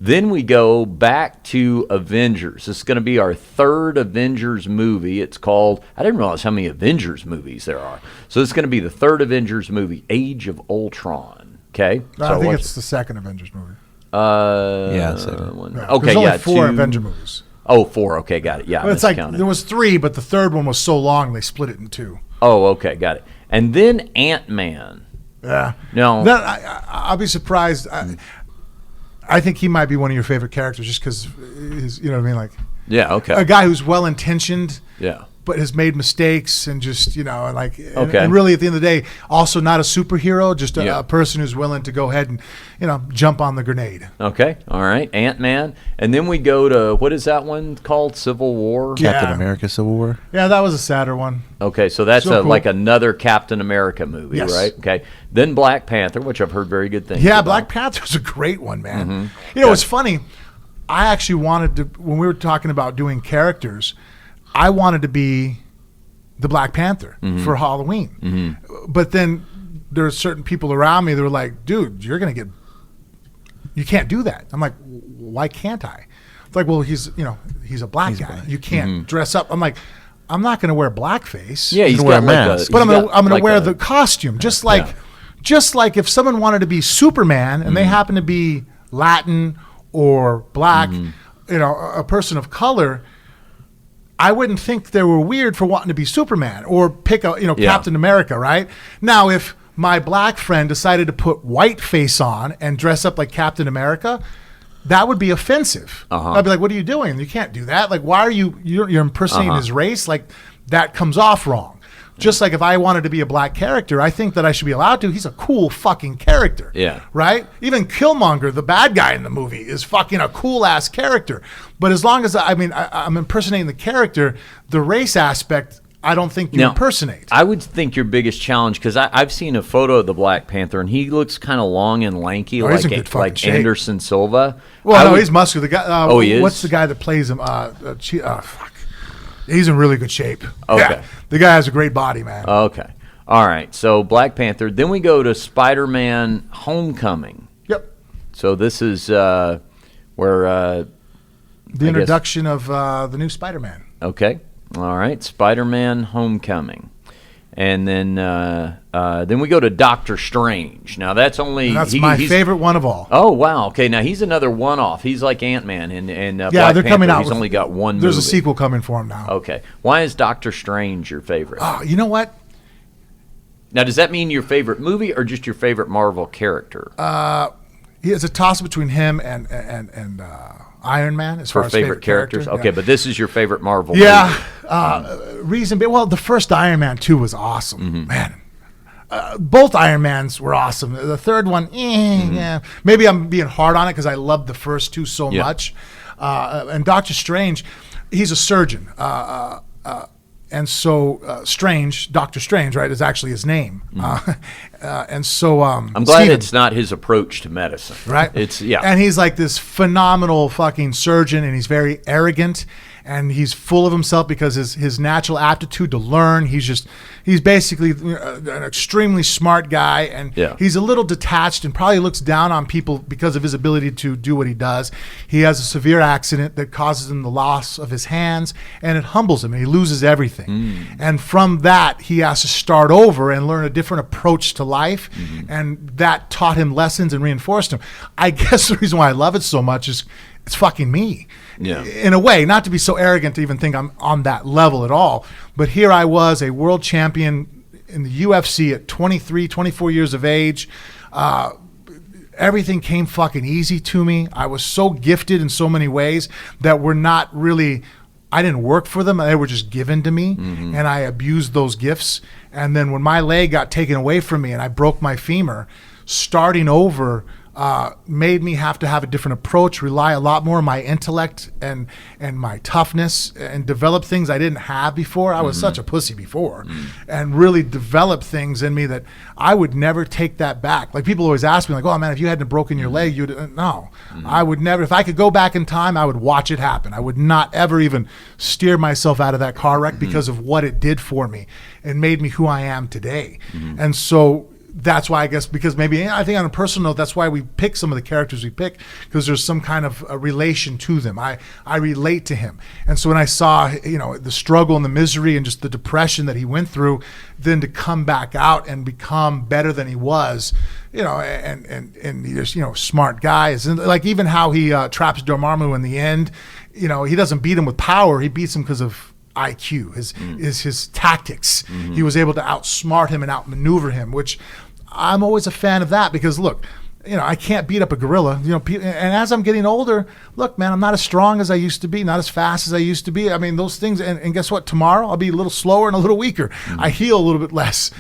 Then we go back to Avengers. This is going to be our third Avengers movie. It's called, I didn't realize how many Avengers movies there are. So it's going to be the third Avengers movie, Age of Ultron. Okay?
I think it's the second Avengers movie.
Second
one. There's only 4 Avenger movies.
Oh, 4. Okay, got it. Yeah,
it's like there was 3, but the third one was so long they split it in 2.
Oh, okay, got it. And then Ant-Man.
Yeah.
No.
I'll be surprised. I think he might be one of your favorite characters just because, you know what I mean? Like,
yeah, okay.
A guy who's well-intentioned.
Yeah.
But has made mistakes and just,
okay.
And really at the end of the day, also not a superhero, just a person who's willing to go ahead and, jump on the grenade.
Okay. All right. Ant-Man. And then we go to, what is that one called? Civil War?
Captain America Civil War.
Yeah, that was a sadder one.
Okay. So that's cool. Like another Captain America movie,
yes.
Right? Okay. Then Black Panther, which I've heard very good things
about.
Black
Panther's a great one, man. It's funny. I actually wanted to, when we were talking about doing characters, I wanted to be the Black Panther for Halloween. But then there are certain people around me that were like, dude, you can't do that. I'm like, why can't I? It's like, well, he's a black guy. Black. You can't dress up. I'm like, I'm not going to wear blackface.
Yeah, he's got a mask.
But I'm going to wear the costume. Just like if someone wanted to be Superman and they happen to be Latin or black, a person of color, I wouldn't think they were weird for wanting to be Superman or pick Captain America, right? Now, if my black friend decided to put white face on and dress up like Captain America, that would be offensive. I'd be like, what are you doing? You can't do that. Like, why are you're impersonating his race? Like, that comes off wrong. Just like if I wanted to be a black character, I think that I should be allowed to. He's a cool fucking character.
Yeah.
Right? Even Killmonger, the bad guy in the movie, is fucking a cool ass character. But as long as I'm impersonating the character, the race aspect, I don't think you impersonate.
I would think your biggest challenge, because I've seen a photo of the Black Panther, and he looks kind of long and lanky, like Anderson Silva.
Well, he's muscular. The guy.
He is?
What's the guy that plays him? Fuck. He's in really good shape.
Okay.
Yeah, the guy has a great body, man.
Okay. All right. So Black Panther. Then we go to Spider-Man: Homecoming.
Yep.
So this is where
the introduction of the new Spider-Man.
Okay. All right. Spider-Man: Homecoming. And then we go to Doctor Strange. Now that's
my favorite one of all.
Oh wow! Okay, now he's another one-off. He's like Ant-Man and Black
they're
Panther.
coming out.
He's only got one.
There's
movie.
a sequel coming for him now.
Okay, why is Doctor Strange your favorite?
Oh, you know what?
Now does that mean your favorite movie or just your favorite Marvel character?
It's a toss between him and Iron Man as far as favorite
characters.
character.
Okay, but this is your favorite Marvel.
Yeah. Reason being, well, the first Iron Man 2 was awesome, man. Both Iron Mans were awesome. The third one, yeah. Maybe I'm being hard on it because I loved the first two so much. And Doctor Strange, he's a surgeon. And so Strange, Doctor Strange, right, is actually his name. And so
I'm glad it's not his approach to medicine.
Right? And he's like this phenomenal fucking surgeon, and he's very arrogant, and he's full of himself because his natural aptitude to learn. He's basically an extremely smart guy, and he's a little detached and probably looks down on people because of his ability to do what he does. He has a severe accident that causes him the loss of his hands, and it humbles him, and he loses everything. And from that, he has to start over and learn a different approach to life, and that taught him lessons and reinforced him. I guess the reason why I love it so much is it's fucking me. In a way, not to be so arrogant to even think I'm on that level at all, but here I was, a world champion in the UFC at 23, 24 years of age. Everything came fucking easy to me. I was so gifted in so many ways that were not really, I didn't work for them. They were just given to me, and I abused those gifts. And then when my leg got taken away from me and I broke my femur, starting over made me have to have a different approach, rely a lot more on my intellect and my toughness, and develop things I didn't have before. I was such a pussy before, and really develop things in me that I would never take that back. Like, people always ask me, like, oh man, if you hadn't broken your leg, you'd no. I would never. If I could go back in time, I would watch it happen. I would not ever even steer myself out of that car wreck because of what it did for me and made me who I am today. And so that's why, I guess, because maybe I think on a personal note, that's why we pick some of the characters we pick, because there's some kind of a relation to them. I relate to him. And so when I saw, the struggle and the misery and just the depression that he went through, then to come back out and become better than he was, and he's just, smart guys. And like, even how he traps Dormammu in the end, he doesn't beat him with power. He beats him because of IQ, his tactics. He was able to outsmart him and outmaneuver him, which I'm always a fan of that, because look, I can't beat up a gorilla, and as I'm getting older, look, man, I'm not as strong as I used to be, not as fast as I used to be. I mean, those things, and guess what? Tomorrow I'll be a little slower and a little weaker. I heal a little bit less,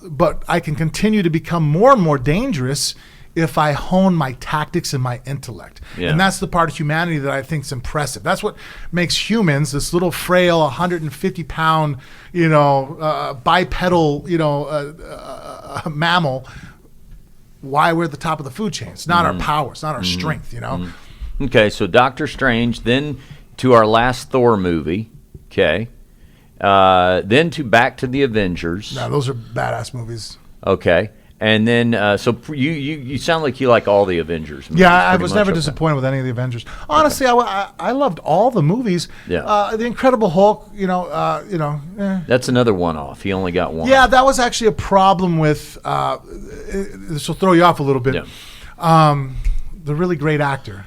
but I can continue to become more and more dangerous if I hone my tactics and my intellect. And that's the part of humanity that I think is impressive. That's what makes humans, this little frail 150-pound, bipedal, mammal, why we're at the top of the food chain. It's not our power. It's not our strength,
Okay, so Doctor Strange, then to our last Thor movie, okay. Then back to the Avengers.
No, those are badass movies.
Okay. And then, so you sound like you like all the Avengers movies.
Yeah, I was never disappointed with any of the Avengers. Honestly, I loved all the movies.
Yeah.
The Incredible Hulk,
That's another one-off. He only got one.
Yeah, that was actually a problem with, this will throw you off a little bit.
Yeah.
The really great actor.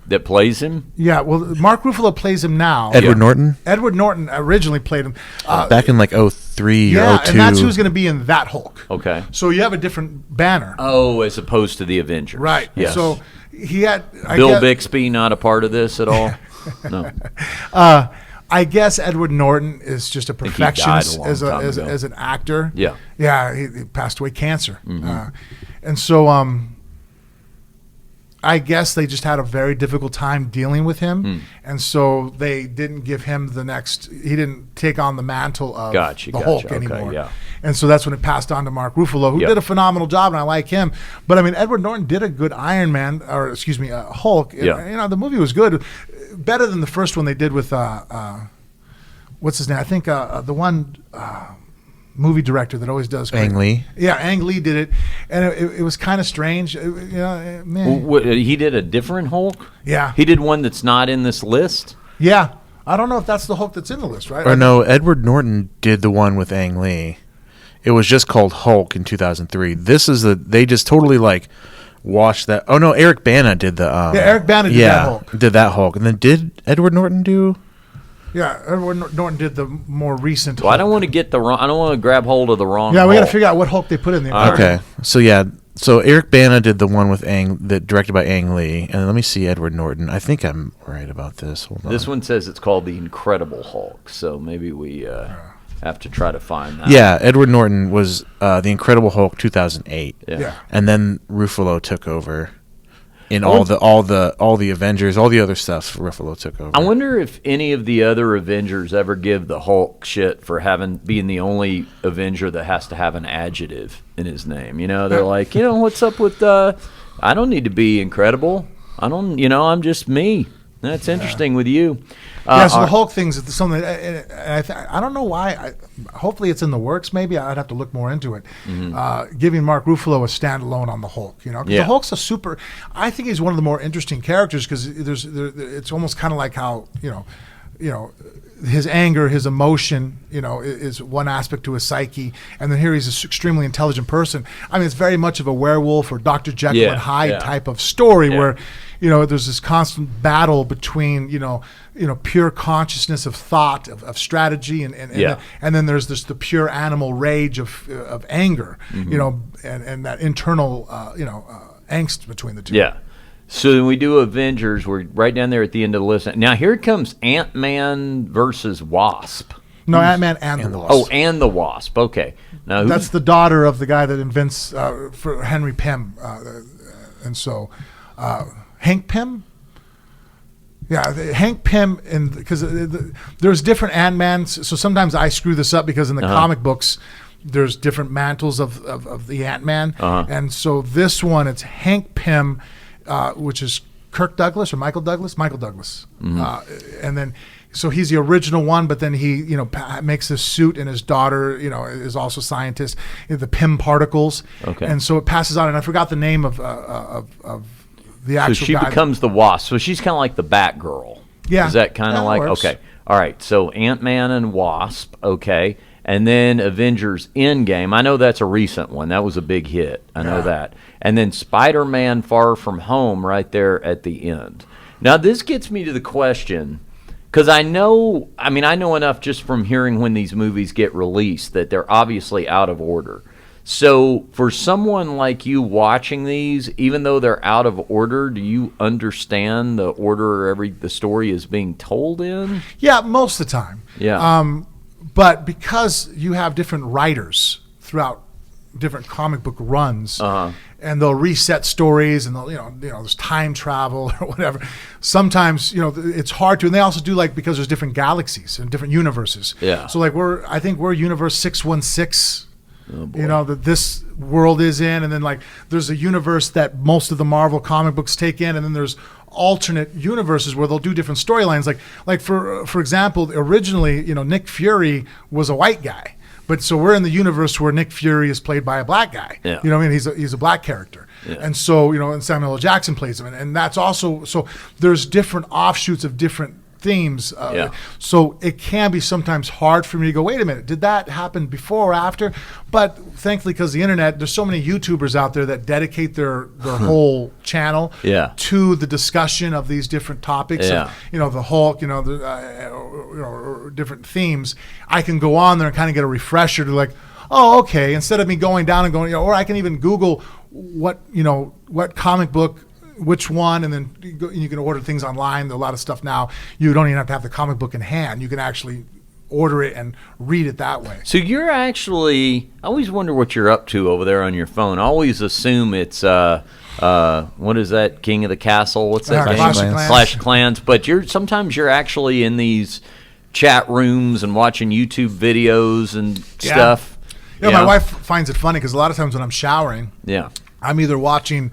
that plays him.
Yeah, well, Mark Ruffalo plays him now.
Edward Norton?
Edward Norton originally played him.
Back in like 03 or 02.
And that's who's going to be in that Hulk.
Okay.
So you have a different banner.
Oh, as opposed to the Avengers.
Right.
Yes.
So he had...
Bill Bixby not a part of this at all? No.
I guess Edward Norton is just a perfectionist as
ago.
an actor.
Yeah.
Yeah, he passed away cancer. And so I guess they just had a very difficult time dealing with him. And so they didn't give him he didn't take on the mantle of the Hulk anymore.
Okay, yeah.
And so that's when it passed on to Mark Ruffalo, who did a phenomenal job, and I like him. But I mean, Edward Norton did a good Hulk.
Yeah.
The movie was good. Better than the first one they did with what's his name? I think the one movie director that always does
Ang Lee.
Yeah, Ang Lee did it, and it was kind of strange. Man.
Well, he did a different Hulk?
Yeah.
He did one that's not in this list?
Yeah. I don't know if that's the Hulk that's in the list, right?
Or no, Edward Norton did the one with Ang Lee. It was just called Hulk in 2003. They just totally washed that. Oh no, Eric Bana did the.
Eric Bana did that Hulk.
Did that Hulk, and then did Edward Norton do?
Yeah, Edward Norton did the more recent.
Well,
Hulk.
I don't want to get the wrong. I don't want to grab hold of the wrong.
Yeah, we got to
Hulk.
figure out what Hulk they put in there.
Okay, so Eric Bana did the one with directed by Ang Lee, and let me see Edward Norton. I think I'm right about this. Hold on.
This one says it's called the Incredible Hulk, so maybe we have to try to find that.
Yeah, Edward Norton was the Incredible Hulk 2008.
Yeah.
And then Ruffalo took over in all the Avengers, all the other stuff. Ruffalo took over.
I wonder if any of the other Avengers ever give the Hulk shit for being the only Avenger that has to have an adjective in his name. They're like, what's up with I don't need to be incredible. I'm just me. That's interesting with you.
So the Hulk thing's something. I don't know why. Hopefully, it's in the works. Maybe I'd have to look more into it. Giving Mark Ruffalo a standalone on the Hulk. The Hulk's a super. I think he's one of the more interesting characters because it's almost kind of like how his anger, his emotion, is one aspect to his psyche, and then here he's an extremely intelligent person. I mean, it's very much of a werewolf or Dr. Jekyll and Hyde type of story where, there's this constant battle between, pure consciousness of thought, of strategy, and then there's the pure animal rage of anger, and that internal, angst between the two.
Yeah. So when we do Avengers, we're right down there at the end of the list. Now here comes Ant-Man versus Wasp.
No, Ant-Man and the Wasp.
Oh, and the Wasp. Okay. Now
that's the daughter of the guy that invents for Henry Pym, and so Hank Pym. Yeah, Hank Pym, because there's different Ant-Mans. So sometimes I screw this up because in the comic books there's different mantles of the Ant-Man, and so this one it's Hank Pym. Which is Kirk Douglas or Michael Douglas? Michael Douglas. And then, so he's the original one, but then he, makes this suit, and his daughter, is also a scientist, the Pym particles.
Okay.
And so it passes on, and I forgot the name of the actual
So she
guy.
becomes the Wasp. So she's kind of like the Batgirl.
Yeah.
Is that kind of like,
works.
okay. All right. So Ant-Man and Wasp. Okay. And then Avengers Endgame. I know that's a recent one. That was a big hit. I know that. And then Spider-Man Far From Home right there at the end. Now, this gets me to the question, because I know enough just from hearing when these movies get released that they're obviously out of order. So for someone like you watching these, even though they're out of order, do you understand the order the story is being told in?
Yeah, most of the time.
Yeah.
But because you have different writers throughout different comic book runs, and they'll reset stories, and they'll there's time travel or whatever. Sometimes it's hard to, and they also do because there's different galaxies and different universes.
Yeah.
So I think we're universe 616. That this world is in, and then there's a universe that most of the Marvel comic books take in, and then there's alternate universes where they'll do different storylines. Like for example, originally, Nick Fury was a white guy, but so we're in the universe where Nick Fury is played by a black guy.
Yeah.
He's a black character, and so and Samuel L. Jackson plays him, and that's also so there's different offshoots of different themes. So it can be sometimes hard for me to go, wait a minute, did that happen before or after? But thankfully, because the internet, there's so many YouTubers out there that dedicate their whole channel to the discussion of these different topics. Of, the Hulk, or different themes. I can go on there and kind of get a refresher to like, oh, okay. Instead of me going down and going, or I can even Google what comic book, which one, and then you can order things online. There's a lot of stuff now. You don't even have to have the comic book in hand. You can actually order it and read it that way.
So you're actually, I always wonder what you're up to over there on your phone. I always assume it's, what is that, King of the Castle? What's that game? Clash of Clans. But sometimes you're actually in these chat rooms and watching YouTube videos and stuff.
Yeah, my wife finds it funny because a lot of times when I'm showering, I'm either watching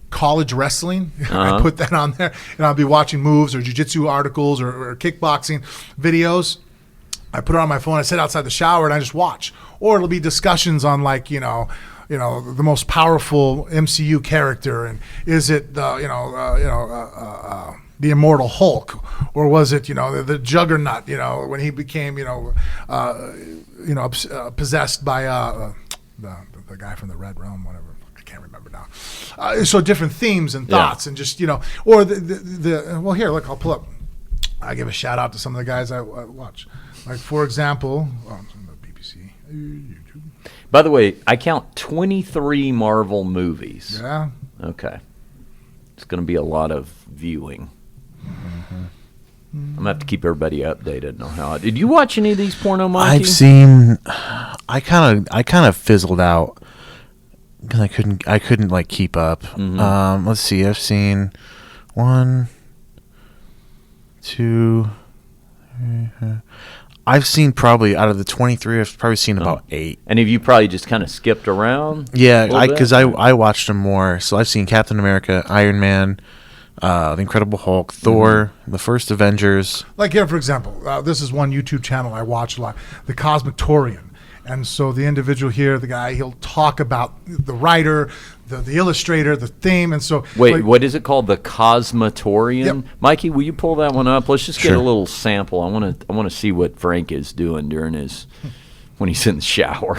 college wrestling. I put that on there, and I'll be watching moves or jiu-jitsu articles or kickboxing videos. I put it on my phone. I sit outside the shower and I just watch. Or it'll be discussions on like the most powerful MCU character, and is it the Immortal Hulk, or was it the Juggernaut? When he became possessed by the guy from the Red Realm, whatever. I can't remember now. So different themes and thoughts, and just or well, here, look, I'll pull up. I give a shout out to some of the guys I watch. Like for example, the BBC, YouTube.
By the way, I count 23 Marvel movies.
Yeah.
Okay. It's going to be a lot of viewing. I'm gonna have to keep everybody updated on how. Did you watch any of these porno monkeys?
I've seen. I kind of fizzled out because I couldn't like keep up. Let's see. I've seen 1, 2. I've seen probably out of the 23. I've probably seen about 8.
And have you probably just kind of skipped around?
Yeah, because I watched them more. So I've seen Captain America, Iron Man, The Incredible Hulk, Thor, the first Avengers.
Like here, for example, this is one YouTube channel I watch a lot, The Cosmictorian. And so the individual here, the guy, he'll talk about the writer, the illustrator, the theme, and so.
Wait, what is it called? The Cosmatorian?
Yep.
Mikey, will you pull that one up? Let's just get a little sample. I want to see what Frank is doing during when he's in the shower.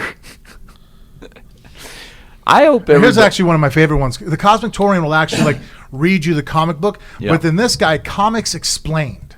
I hope
Here's actually one of my favorite ones. The Cosmictorian will actually read you the comic book, but then this guy, Comics Explained.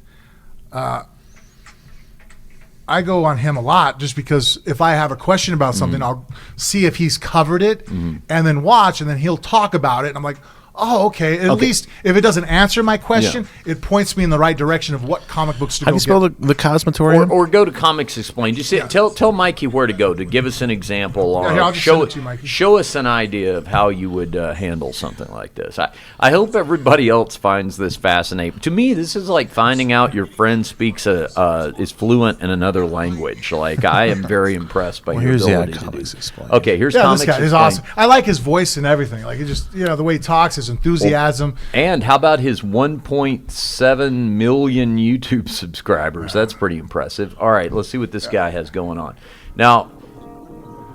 I go on him a lot just because if I have a question about something, I'll see if he's covered it and then watch, and then he'll talk about it. And I'm like, oh, okay. At least if it doesn't answer my question, it points me in the right direction of what comic books to go get.
How do you spell the Cosmictorian?
Or go to Comics Explained. Just tell Mikey where to go to give us an example. Or
I'll just send it to you, Mikey.
Show us an idea of how you would handle something like this. I hope everybody else finds this fascinating. To me, this is like finding out your friend is fluent in another language. Like, I am very impressed by your ability to do this. Okay, here's Comics
Explained. This guy is awesome. I like his voice and everything. Like, he just, the way he talks, his enthusiasm.
And how about his 1.7 million YouTube subscribers? That's pretty impressive. All right, let's see what this guy has going on. Now,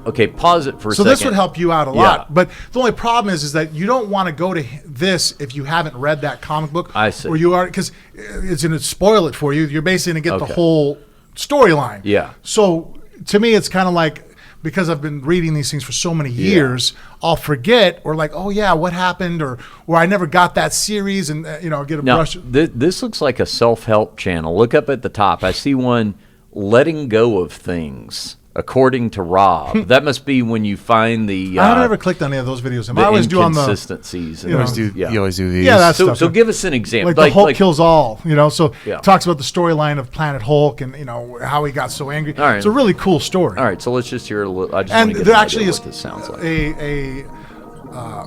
okay, pause it for a second.
So this would help you out a lot. But the only problem is that you don't want to go to this if you haven't read that comic book.
I see.
Or you are, because it's going to spoil it for you. You're basically going to get the whole storyline.
Yeah.
So to me, it's kind of like, because I've been reading these things for so many years, I'll forget, or like, oh yeah, what happened, or I never got that series, and get a brush.
This looks like a self-help channel. Look up at the top. I see one, letting go of things, according to Rob. That must be when you find the.
I haven't ever clicked on any of those videos. I always do on the
inconsistencies.
You always do these.
Yeah, that's stuff.
So give us an example.
Like the Hulk kills all. So talks about the storyline of Planet Hulk and how he got so angry.
All right.
It's a really cool story.
All right, so let's just hear a little. I just
and
want to get
there
an
actually
idea
is
what this sounds like.
a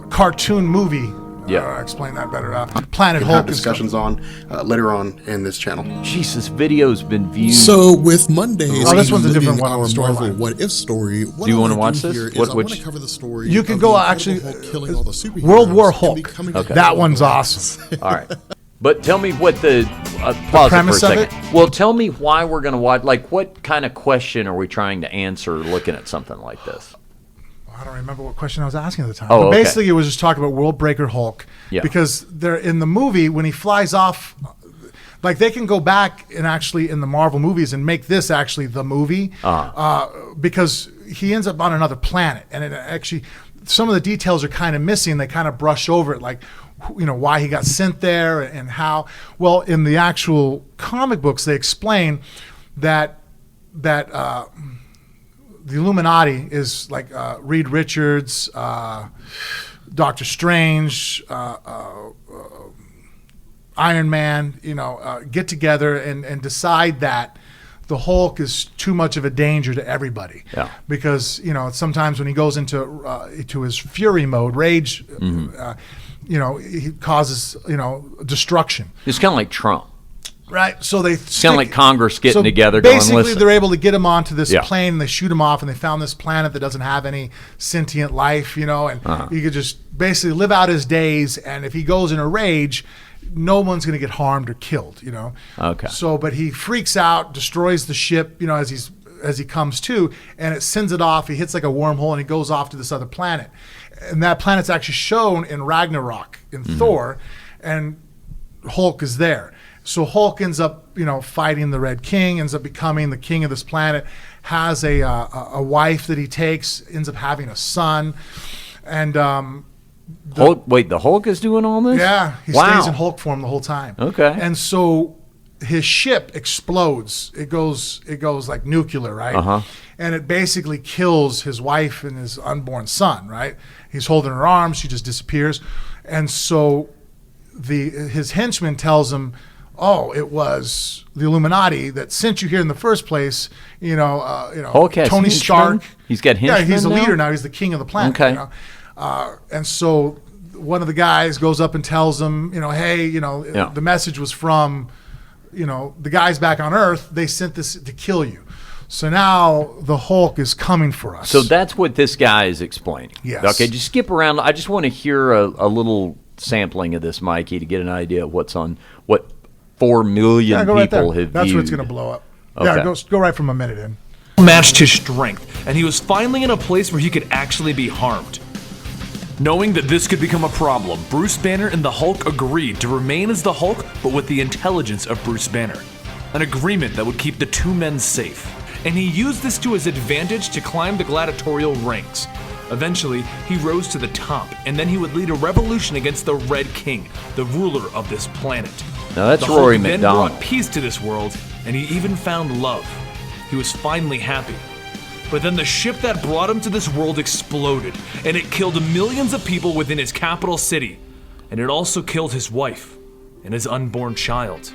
cartoon movie. Explain that better. Planet Hulk.
Have discussions on later on in this channel.
Jesus, video's been viewed.
So with Mondays,
this one's a different one.
Our Marvel What If story.
Do you want to watch this?
I want to cover the story.
You can go actually.
Killing all the superheroes
World War Hulk. That one's awesome.
All right. But tell me what the pause it for a second. Well, tell me why we're going to watch. Like, what kind of question are we trying to answer looking at something like this?
I don't remember what question I was asking at the time.
Oh,
but basically, it was just talking about World Breaker Hulk.
Yeah.
Because they're in the movie, when he flies off, Like they can go back and actually in the Marvel movies and make this actually the movie because he ends up on another planet, and it actually some of the details are kind of missing. They kind of brush over it, like why he got sent there and how. Well, in the actual comic books, they explain that the Illuminati is like Reed Richards, Doctor Strange, Iron Man, get together and decide that the Hulk is too much of a danger to everybody.
Yeah.
Because sometimes when he goes into his fury mode, rage, he causes destruction.
It's kind of like Trump.
Right, so
it's kind of like Congress getting together.
Basically,
going,
they're able to get him onto this plane, and they shoot him off, and they found this planet that doesn't have any sentient life, and he could just basically live out his days. And if he goes in a rage, no one's going to get harmed or killed.
Okay.
So, but he freaks out, destroys the ship, as he comes to, and it sends it off. He hits like a wormhole, and he goes off to this other planet, and that planet's actually shown in Ragnarok in Thor, and Hulk is there. So Hulk ends up, fighting the Red King, ends up becoming the king of this planet, has a wife that he takes, ends up having a son, and
the Hulk is doing all this?
Yeah, he stays in Hulk form the whole time.
Okay.
And so his ship explodes. It goes like nuclear, right?
Uh-huh.
And it basically kills his wife and his unborn son, right? He's holding her arms, she just disappears, and so his henchman tells him, oh, it was the Illuminati that sent you here in the first place.
Hulk has
Tony Stark.
He's got henchmen.
Yeah, he's a
now?
leader now. He's the king of the planet.
Okay.
And so one of the guys goes up and tells him, hey, the message was from, the guys back on Earth. They sent this to kill you. So now the Hulk is coming for us.
So that's what this guy is explaining.
Yes.
Okay, just skip around. I just want to hear a little sampling of this, Mikey, to get an idea of what 4 million people have
That's
viewed.
what's going to blow up.
Okay.
Yeah, go right from a minute in.
Matched his strength, and he was finally in a place where he could actually be harmed. Knowing that this could become a problem, Bruce Banner and the Hulk agreed to remain as the Hulk, but with the intelligence of Bruce Banner. An agreement that would keep the two men safe. And he used this to his advantage to climb the gladiatorial ranks. Eventually, he rose to the top, and then he would lead a revolution against the Red King, the ruler of this planet.
Now that's
the
Rory
Hulk then
McDonald.
brought peace to this world, and he even found love. He was finally happy. But then the ship that brought him to this world exploded, and it killed millions of people within his capital city. And it also killed his wife and his unborn child.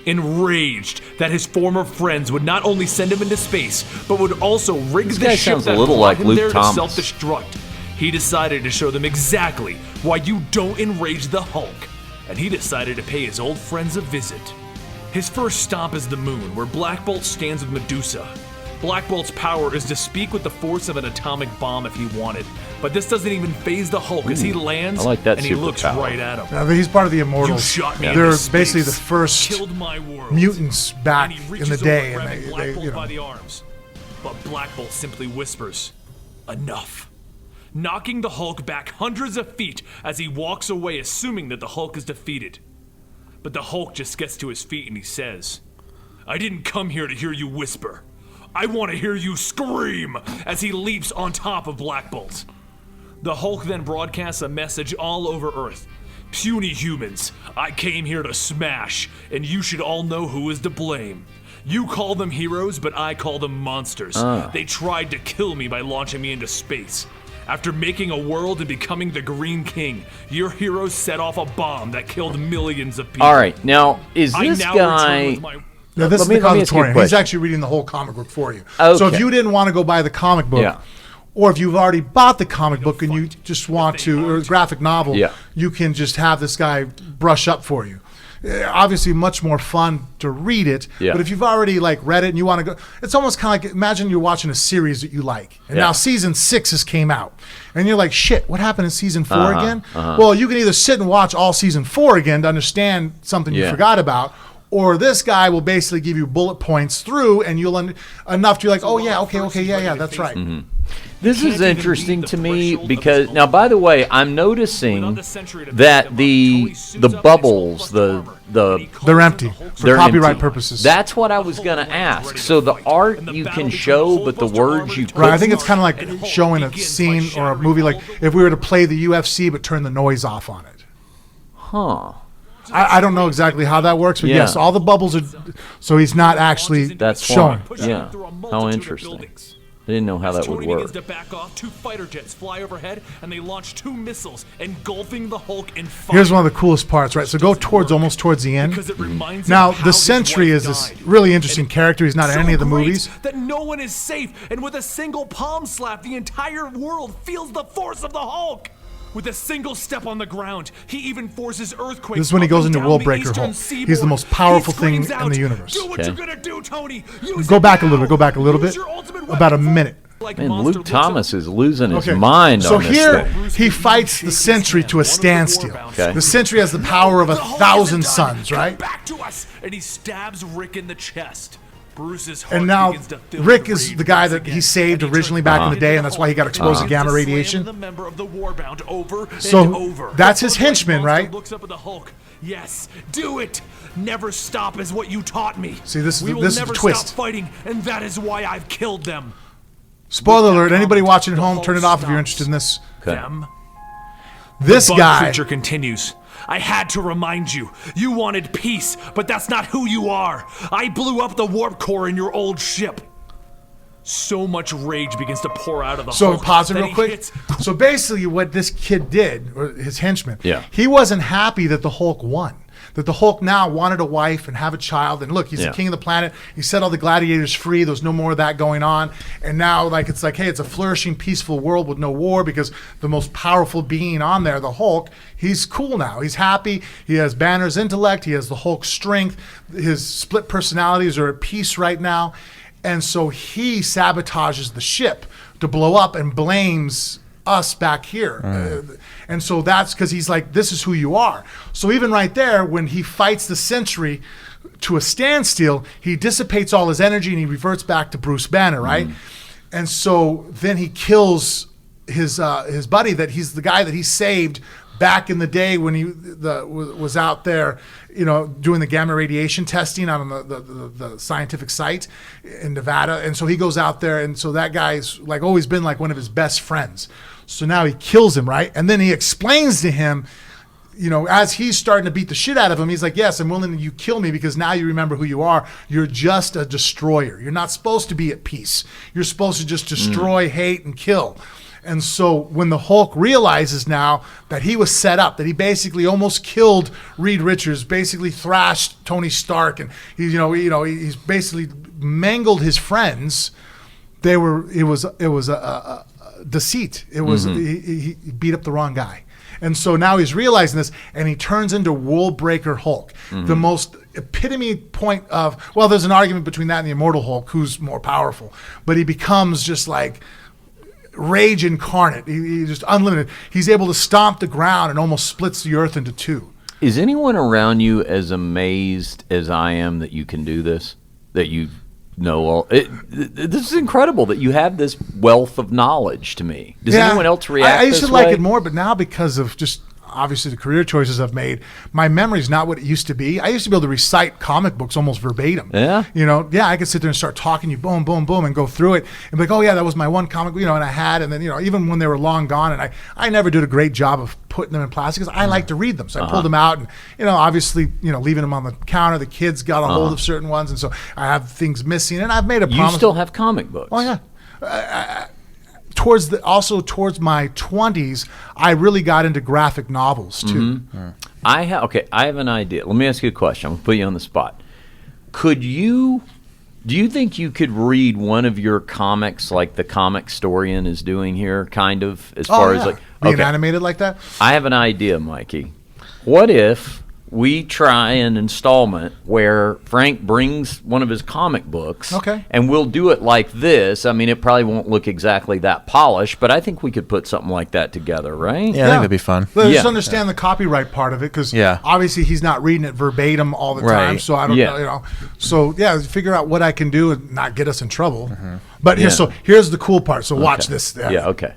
Enraged that his former friends would not only send him into space, but would also rig
This
the
guy
ship
sounds a
that
little
brought
like
him
Luke
there
Thomas.
to self-destruct. He decided to show them exactly why you don't enrage the Hulk, and he decided to pay his old friends a visit. His first stop is the moon, where Black Bolt stands with Medusa. Black Bolt's power is to speak with the force of an atomic bomb if he wanted, but this doesn't even faze the Hulk as he lands,
I like that
and he looks
superpower.
right at him.
He's part of the
You
Immortals.
shot me
They're
into space,
basically the first
killed my world.
mutants back
And he
in
reaches
the day,
over,
and
grabbing
they
Black Bolt
you
by
know.
the arms. But Black Bolt simply whispers, "Enough," knocking the Hulk back hundreds of feet as he walks away, assuming that the Hulk is defeated. But the Hulk just gets to his feet and he says, "I didn't come here to hear you whisper. I want to hear you scream," as he leaps on top of Black Bolt. The Hulk then broadcasts a message all over Earth. "Puny humans, I came here to smash, and you should all know who is to blame. You call them heroes, but I call them monsters. They tried to kill me by launching me into space. After making a world and becoming the Green King, your heroes set off a bomb that killed millions of people.
All right, now is
I
this
now
guy?
return with my
No, this
Let
is
me-
the
let me ask you a
Constitutorian. He's
question.
actually reading the whole comic book for you. So if
Okay.
you didn't want to go buy the comic book,
Yeah.
or if you've already bought the comic book and you just want to, or a graphic novel,
Yeah.
you can just have this guy brush up for you. Obviously, much more fun to read it.
Yeah.
But if you've already read it and you want to go, it's almost kind of like, imagine you're watching a series that you like, and
Yeah.
now season 6 has came out, and you're like, shit, what happened in season 4 again? Well, you can either sit and watch all season 4 again to understand something you
Yeah.
forgot about. Or this guy will basically give you bullet points through, and you'll enough to be like, oh yeah, okay, yeah, that's right.
This
Can't
is
even
interesting
leave
to
the
me
threshold of
because
his
now,
own
by the way, I'm noticing
Without the sentry to back
that
them up,
the
Tony suits up in his
bubbles,
full
the
armor, and he
the
calls
They're
in
empty
the Hulk
for
they're
copyright
empty.
purposes.
That's what I was going to ask. So the art you can show, but the words you
Right, I think
couldn't?
it's kind of like showing a scene or a movie, like if we were to play the UFC but turn the noise off on it.
Huh.
I don't know exactly how that works, but
Yeah.
yes, all the bubbles are. So he's not actually
That's
showing.
why. Yeah. How interesting. I didn't know how that would
Tony
work.
begins to back off, 2 fighter jets fly overhead, and they launch 2 missiles, engulfing the Hulk in fire.
Here's one of the coolest parts, right? So go almost towards the end.
Because it reminds him
Now,
of how
the
his
Sentry
wife
is this
died.
really interesting character. He's not in
So
any of the
great
movies.
that no one is safe, and with a single palm slap, the entire world feels the force of the Hulk. With a single step on the ground, he even forces earthquakes.
This is when he
up
goes
and
into
down
World
the
Breaker
eastern
Hulk.
seaboard.
He's the most
He
powerful thing
screams
in the
out,
universe.
Do what
Okay.
you're gonna do, Tony. Use
Go
it
back a little
now.
bit. Go back a little bit.
Use your ultimate
About a
weapon.
minute.
Like
Man,
Monster
Luke
looks
Thomas
up-
is losing his
Okay.
mind
So
on this
here
thing.
he fights the Sentry to a standstill.
Okay.
The Sentry has the power of
The Hulk
1,000
isn't
suns,
done.
right?
Come back to us, and he stabs Rick in the chest. Bruce's heart
And now
begins to fill
Rick
with
is
rage
the guy
once
that
again,
he saved
and he
originally
turns
back in the
into
day,
the
and that's why he got
Hulk.
exposed to
He
gamma
begins slam
radiation.
the member of the Warbound over
So
and over.
that's his
The White
henchman,
Monster
right?
Looks up at the Hulk. Yes, do it. Never stop is what you taught me.
See, this is
we
the-
will
this is the
never
twist.
stop fighting, and that is why I've killed them.
Spoiler alert, anybody
comment,
watching at
the
home,
Hulk
turn it off if you're
stops.
interested in this.
Okay.
Them.
This
Bug
guy,
creature continues. I had to remind you. You wanted peace, but that's not who you are. I blew up the warp core in your old ship. So much rage begins to pour out of the
so
Hulk
pause it
that
real
he
quick.
hits-
So basically what this kid did, or his henchman,
Yeah.
he wasn't happy that the Hulk won. That the Hulk now wanted a wife and have a child. And look, he's
Yeah.
the king of the planet. He set all the gladiators free. There's no more of that going on. And now, like, it's like, hey, it's a flourishing, peaceful world with no war because the most powerful being on there, the Hulk, he's cool now. He's happy. He has Banner's intellect. He has the Hulk's strength. His split personalities are at peace right now. And so he sabotages the ship to blow up and blames us back here. And so that's because he's like, this is who you are. So even right there, when he fights the Sentry to a standstill, he dissipates all his energy and he reverts back to Bruce Banner, right? And so then he kills his buddy, that he's the guy that he saved back in the day when he was out there, you know, doing the gamma radiation testing on the scientific site in Nevada. And so he goes out there, and so that guy's like always been like one of his best friends. So now he kills him, right? And then he explains to him, you know, as he's starting to beat the shit out of him, he's like, yes, I'm willing that you kill me because now you remember who you are. You're just a destroyer. You're not supposed to be at peace. You're supposed to just destroy, hate, and kill. And so when the Hulk realizes now that he was set up, that he basically almost killed Reed Richards, basically thrashed Tony Stark, and he's basically mangled his friends. It was a deceit. It was he beat up the wrong guy. And so now he's realizing this, and he turns into World Breaker Hulk, the most epitome point of, well, there's an argument between that and the Immortal Hulk, who's more powerful, but he becomes just like rage incarnate. He's just unlimited. He's able to stomp the ground and almost splits the earth into two.
Is anyone around you as amazed as I am that you can do this? That you know all? This is incredible that you have this wealth of knowledge to me. Does anyone else react
I used
this
to like
way?
it more, but now because of just obviously the career choices I've made, my memory's not what it used to be. I used to be able to recite comic books almost verbatim.
Yeah?
You know, yeah, I could sit there and start talking you boom, boom, boom, and go through it and be like, oh yeah, that was my one comic, you know, and I had, and then, you know, even when they were long gone, and I never did a great job of putting them in plastic because I like to read them. So I pulled them out and, you know, obviously, you know, leaving them on the counter, the kids got a hold of certain ones, and so I have things missing, and I've made a
You
promise.
still have comic books.
Oh yeah. Towards my 20s, I really got into graphic novels too.
I have an idea. Let me ask you a question. I'm going to put you on the spot. Do you think you could read one of your comics like the comic historian is doing here, kind of, as far as like
being animated like that?
I have an idea, Mikey. What if we try an installment where Frank brings one of his comic books.
Okay.
And we'll do it like this. I mean, it probably won't look exactly that polished, but I think we could put something like that together, right?
Yeah, I think that'd be fun.
But just
Yeah.
understand the copyright part of it, because
Yeah.
obviously he's not reading it verbatim all the
Right.
time. So I don't
Yeah.
know, So yeah, figure out what I can do and not get us in trouble. But
Yeah.
so here's the cool part. So watch
Okay.
this.
Yeah, okay.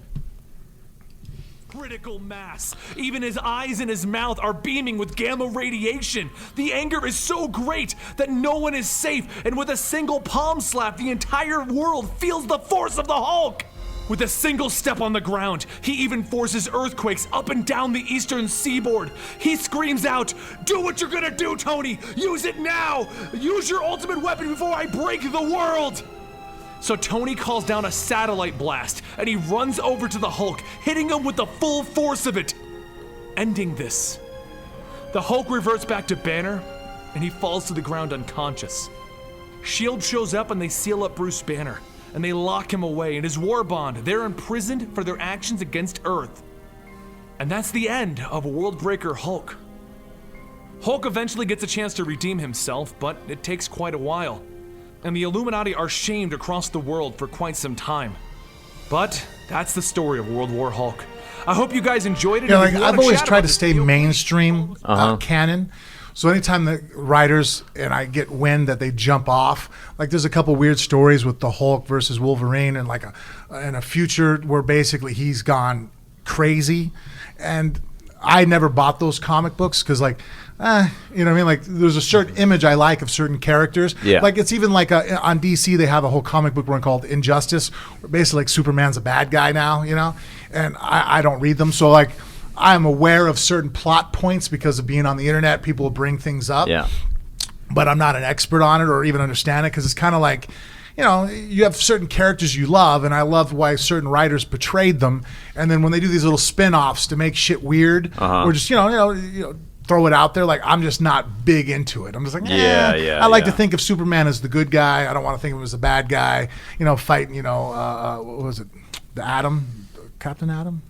Critical mass. Even his eyes and his mouth are beaming with gamma radiation. The anger is so great that no one is safe, and with a single palm slap, the entire world feels the force of the Hulk. With a single step on the ground, he even forces earthquakes up and down the eastern seaboard. He screams out, "Do what you're gonna do, Tony! Use it now! Use your ultimate weapon before I break the world!" So Tony calls down a satellite blast, and he runs over to the Hulk, hitting him with the full force of it, ending this. The Hulk reverts back to Banner, and he falls to the ground unconscious. S.H.I.E.L.D. shows up and they seal up Bruce Banner, and they lock him away in his war bond. They're imprisoned for their actions against Earth. And that's the end of Worldbreaker Hulk. Hulk eventually gets a chance to redeem himself, but it takes quite a while. And the Illuminati are shamed across the world for quite some time. But that's the story of World War Hulk. I hope you guys enjoyed it.
Yeah,
and if
like
you wanna
I've always
chat
tried
about
to
this,
stay
feel free.
mainstream canon. So anytime the writers and I get wind that they jump off, like there's a couple weird stories with the Hulk versus Wolverine, and like in a future where basically he's gone crazy, and I never bought those comic books because like. You know what I mean? Like, there's a certain image I like of certain characters.
Yeah.
Like, it's even like on DC, they have a whole comic book run called Injustice, where basically like Superman's a bad guy now, you know? And I don't read them. So, like, I'm aware of certain plot points because of being on the internet. People will bring things up.
Yeah.
But I'm not an expert on it or even understand it because it's kind of like, you know, you have certain characters you love, and I love why certain writers portrayed them. And then when they do these little spin-offs to make shit weird, or just, you know, throw it out there, like I'm just not big into it. I'm just like, I like to think of Superman as the good guy. I don't want to think of him as the bad guy, you know, fighting, you know, what was it, Captain Atom?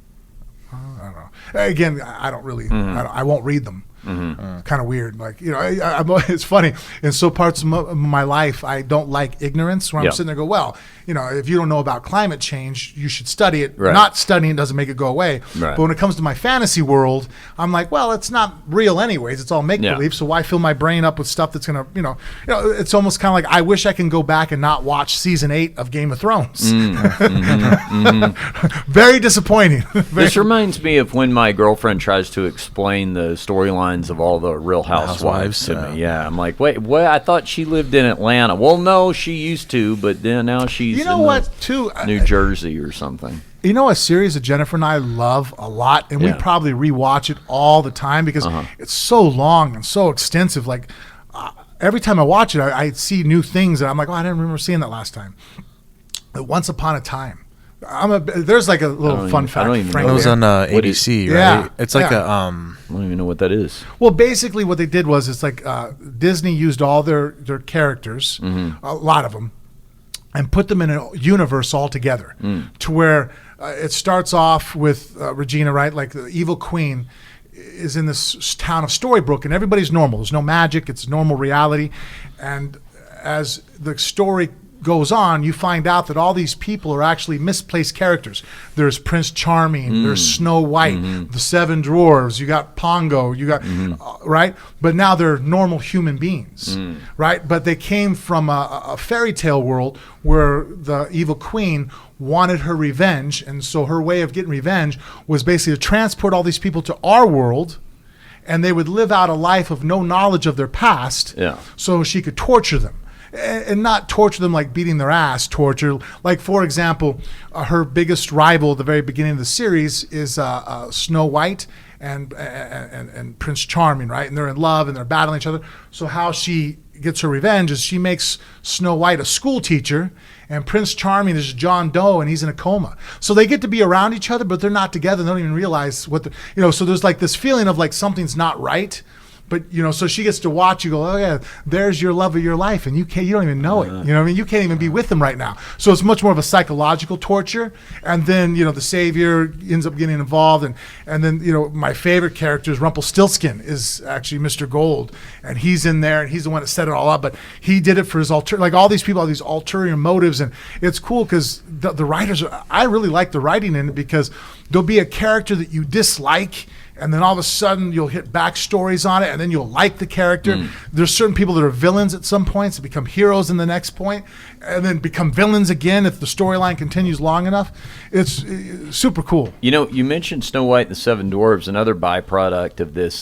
I don't know. Again, I don't really, I won't read them. Kind of weird. Like, you know, it's funny. In some parts of my life, I don't like ignorance where I'm sitting there and go, well, you know, if you don't know about climate change, you should study it.
Right.
Not studying doesn't make it go away.
Right.
But when it comes to my fantasy world, I'm like, well, it's not real anyways. It's all make-believe. So why fill my brain up with stuff that's going to, you know, it's almost kind of like I wish I can go back and not watch season 8 of Game of Thrones. Very disappointing.
This reminds me of when my girlfriend tries to explain the storylines of all the Real Housewives to me. Yeah, I'm like, wait, what? I thought she lived in Atlanta. Well, no, she used to, but then now she's New Jersey or something.
You know, a series that Jennifer and I love a lot, and we probably rewatch it all the time because it's so long and so extensive. Like every time I watch it, I see new things, and I'm like, oh, I didn't remember seeing that last time. Once Upon a Time. There's like a little fun fact.
It was on ABC, right?
Yeah,
it's like
I don't even know what that is.
Well, basically, what they did was it's like Disney used all their characters, a lot of them, and put them in a universe all together to where it starts off with Regina, right? Like the evil queen is in this town of Storybrooke, and everybody's normal. There's no magic. It's normal reality. And as the story goes on, you find out that all these people are actually misplaced characters. There's Prince Charming, there's Snow White, the Seven Dwarves, you got Pongo, you got, right? But now they're normal human beings, right? But they came from a fairy tale world where the evil queen wanted her revenge, and so her way of getting revenge was basically to transport all these people to our world, and they would live out a life of no knowledge of their past, so she could torture them. And not torture them like beating their ass torture. Like, for example, her biggest rival at the very beginning of the series is Snow White and Prince Charming, right? And they're in love and they're battling each other. So how she gets her revenge is she makes Snow White a school teacher, and Prince Charming is John Doe, and he's in a coma. So they get to be around each other, but they're not together. They don't even realize what so there's like this feeling of like something's not right. But so she gets to watch you go, oh yeah, there's your love of your life, and you don't even know it. You know what I mean? You can't even be with them right now. So it's much more of a psychological torture. And then the savior ends up getting involved, and then my favorite character is Rumpelstiltskin, is actually Mr. Gold, and he's in there, and he's the one that set it all up. But he did it for his all these people have these ulterior motives, and it's cool because the writers I really like the writing in it, because there'll be a character that you dislike, and then all of a sudden you'll hit backstories on it, and then you'll like the character. There's certain people that are villains at some points that become heroes in the next point, and then become villains again if the storyline continues long enough. It's super cool.
You mentioned Snow White and the Seven Dwarves, another byproduct of this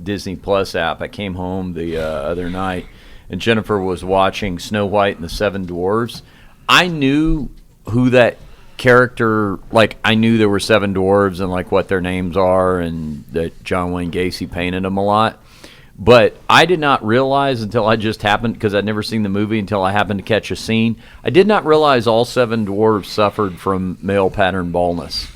Disney Plus app. I came home the other night, and Jennifer was watching Snow White and the Seven Dwarves. I knew who that character, I knew there were 7 dwarves and what their names are, and that John Wayne Gacy painted them a lot, but I did not realize until I just happened, because I'd never seen the movie until I happened to catch a scene, I did not realize all 7 dwarves suffered from male pattern baldness.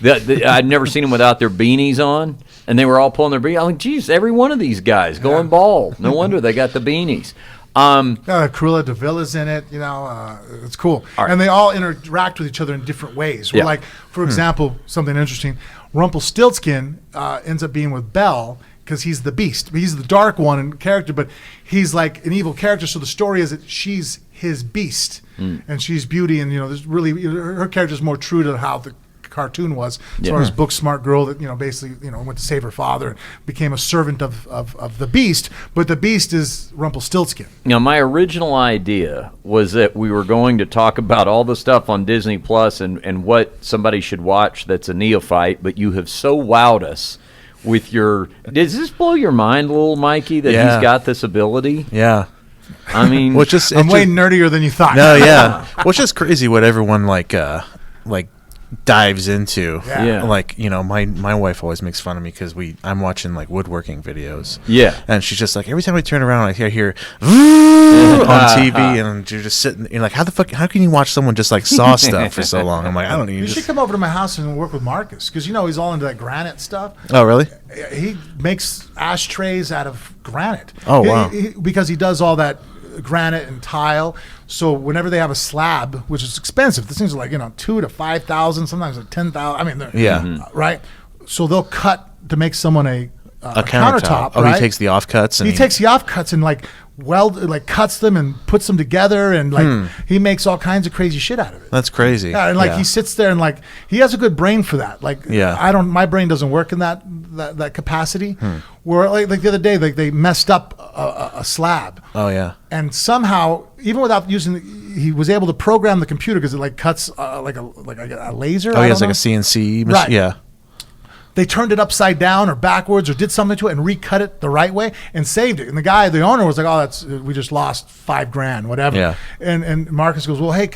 I'd never seen them without their beanies on, and they were all pulling their beanies. I'm like, geez, every one of these guys going bald. No wonder they got the beanies.
Cruella de Vil is in it. It's cool, and they all interact with each other in different ways. Where, for example, something interesting, Rumpelstiltskin ends up being with Belle because he's the Beast. He's the dark one in character, but he's like an evil character. So the story is that she's his Beast, and she's Beauty, and there's really her character is more true to how the cartoon was, as far as book smart girl that basically went to save her father and became a servant of the Beast, but the Beast is Rumpelstiltskin.
My original idea was that we were going to talk about all the stuff on Disney Plus and what somebody should watch that's a neophyte, but you have so wowed us with your... Does this blow your mind, little Mikey, that he's got this ability?
Yeah.
I mean...
I'm way nerdier than you thought.
No, yeah. Well, it's just crazy what everyone dives into. My wife always makes fun of me because I'm watching woodworking videos, and she's just like, every time I turn around I hear on TV, and you're just sitting, you're like, how can you watch someone just saw stuff for so long? I'm like, I don't need.
You should come over to my house and work with Marcus, because he's all into that granite stuff.
Oh really?
He makes ashtrays out of granite.
Oh wow.
Because he does all that granite and tile. So whenever they have a slab, which is expensive, these things are $2,000 to $5,000, sometimes $10,000. I mean, right? So they'll cut to make someone a countertop.
Oh,
right?
he takes the offcuts.
He takes the offcuts and cuts them and puts them together, and he makes all kinds of crazy shit out of it.
That's crazy.
Yeah, and he sits there and he has a good brain for that. My brain doesn't work in that capacity. Where the other day, they messed up a slab.
Oh yeah.
And somehow, even without he was able to program the computer, because it cuts like a laser.
Oh, he has a CNC machine.
Right.
Yeah.
They turned it upside down or backwards or did something to it and recut it the right way and saved it. And the owner was like, "Oh, we just lost $5,000, whatever."
Yeah.
And Marcus goes, "Well, hey,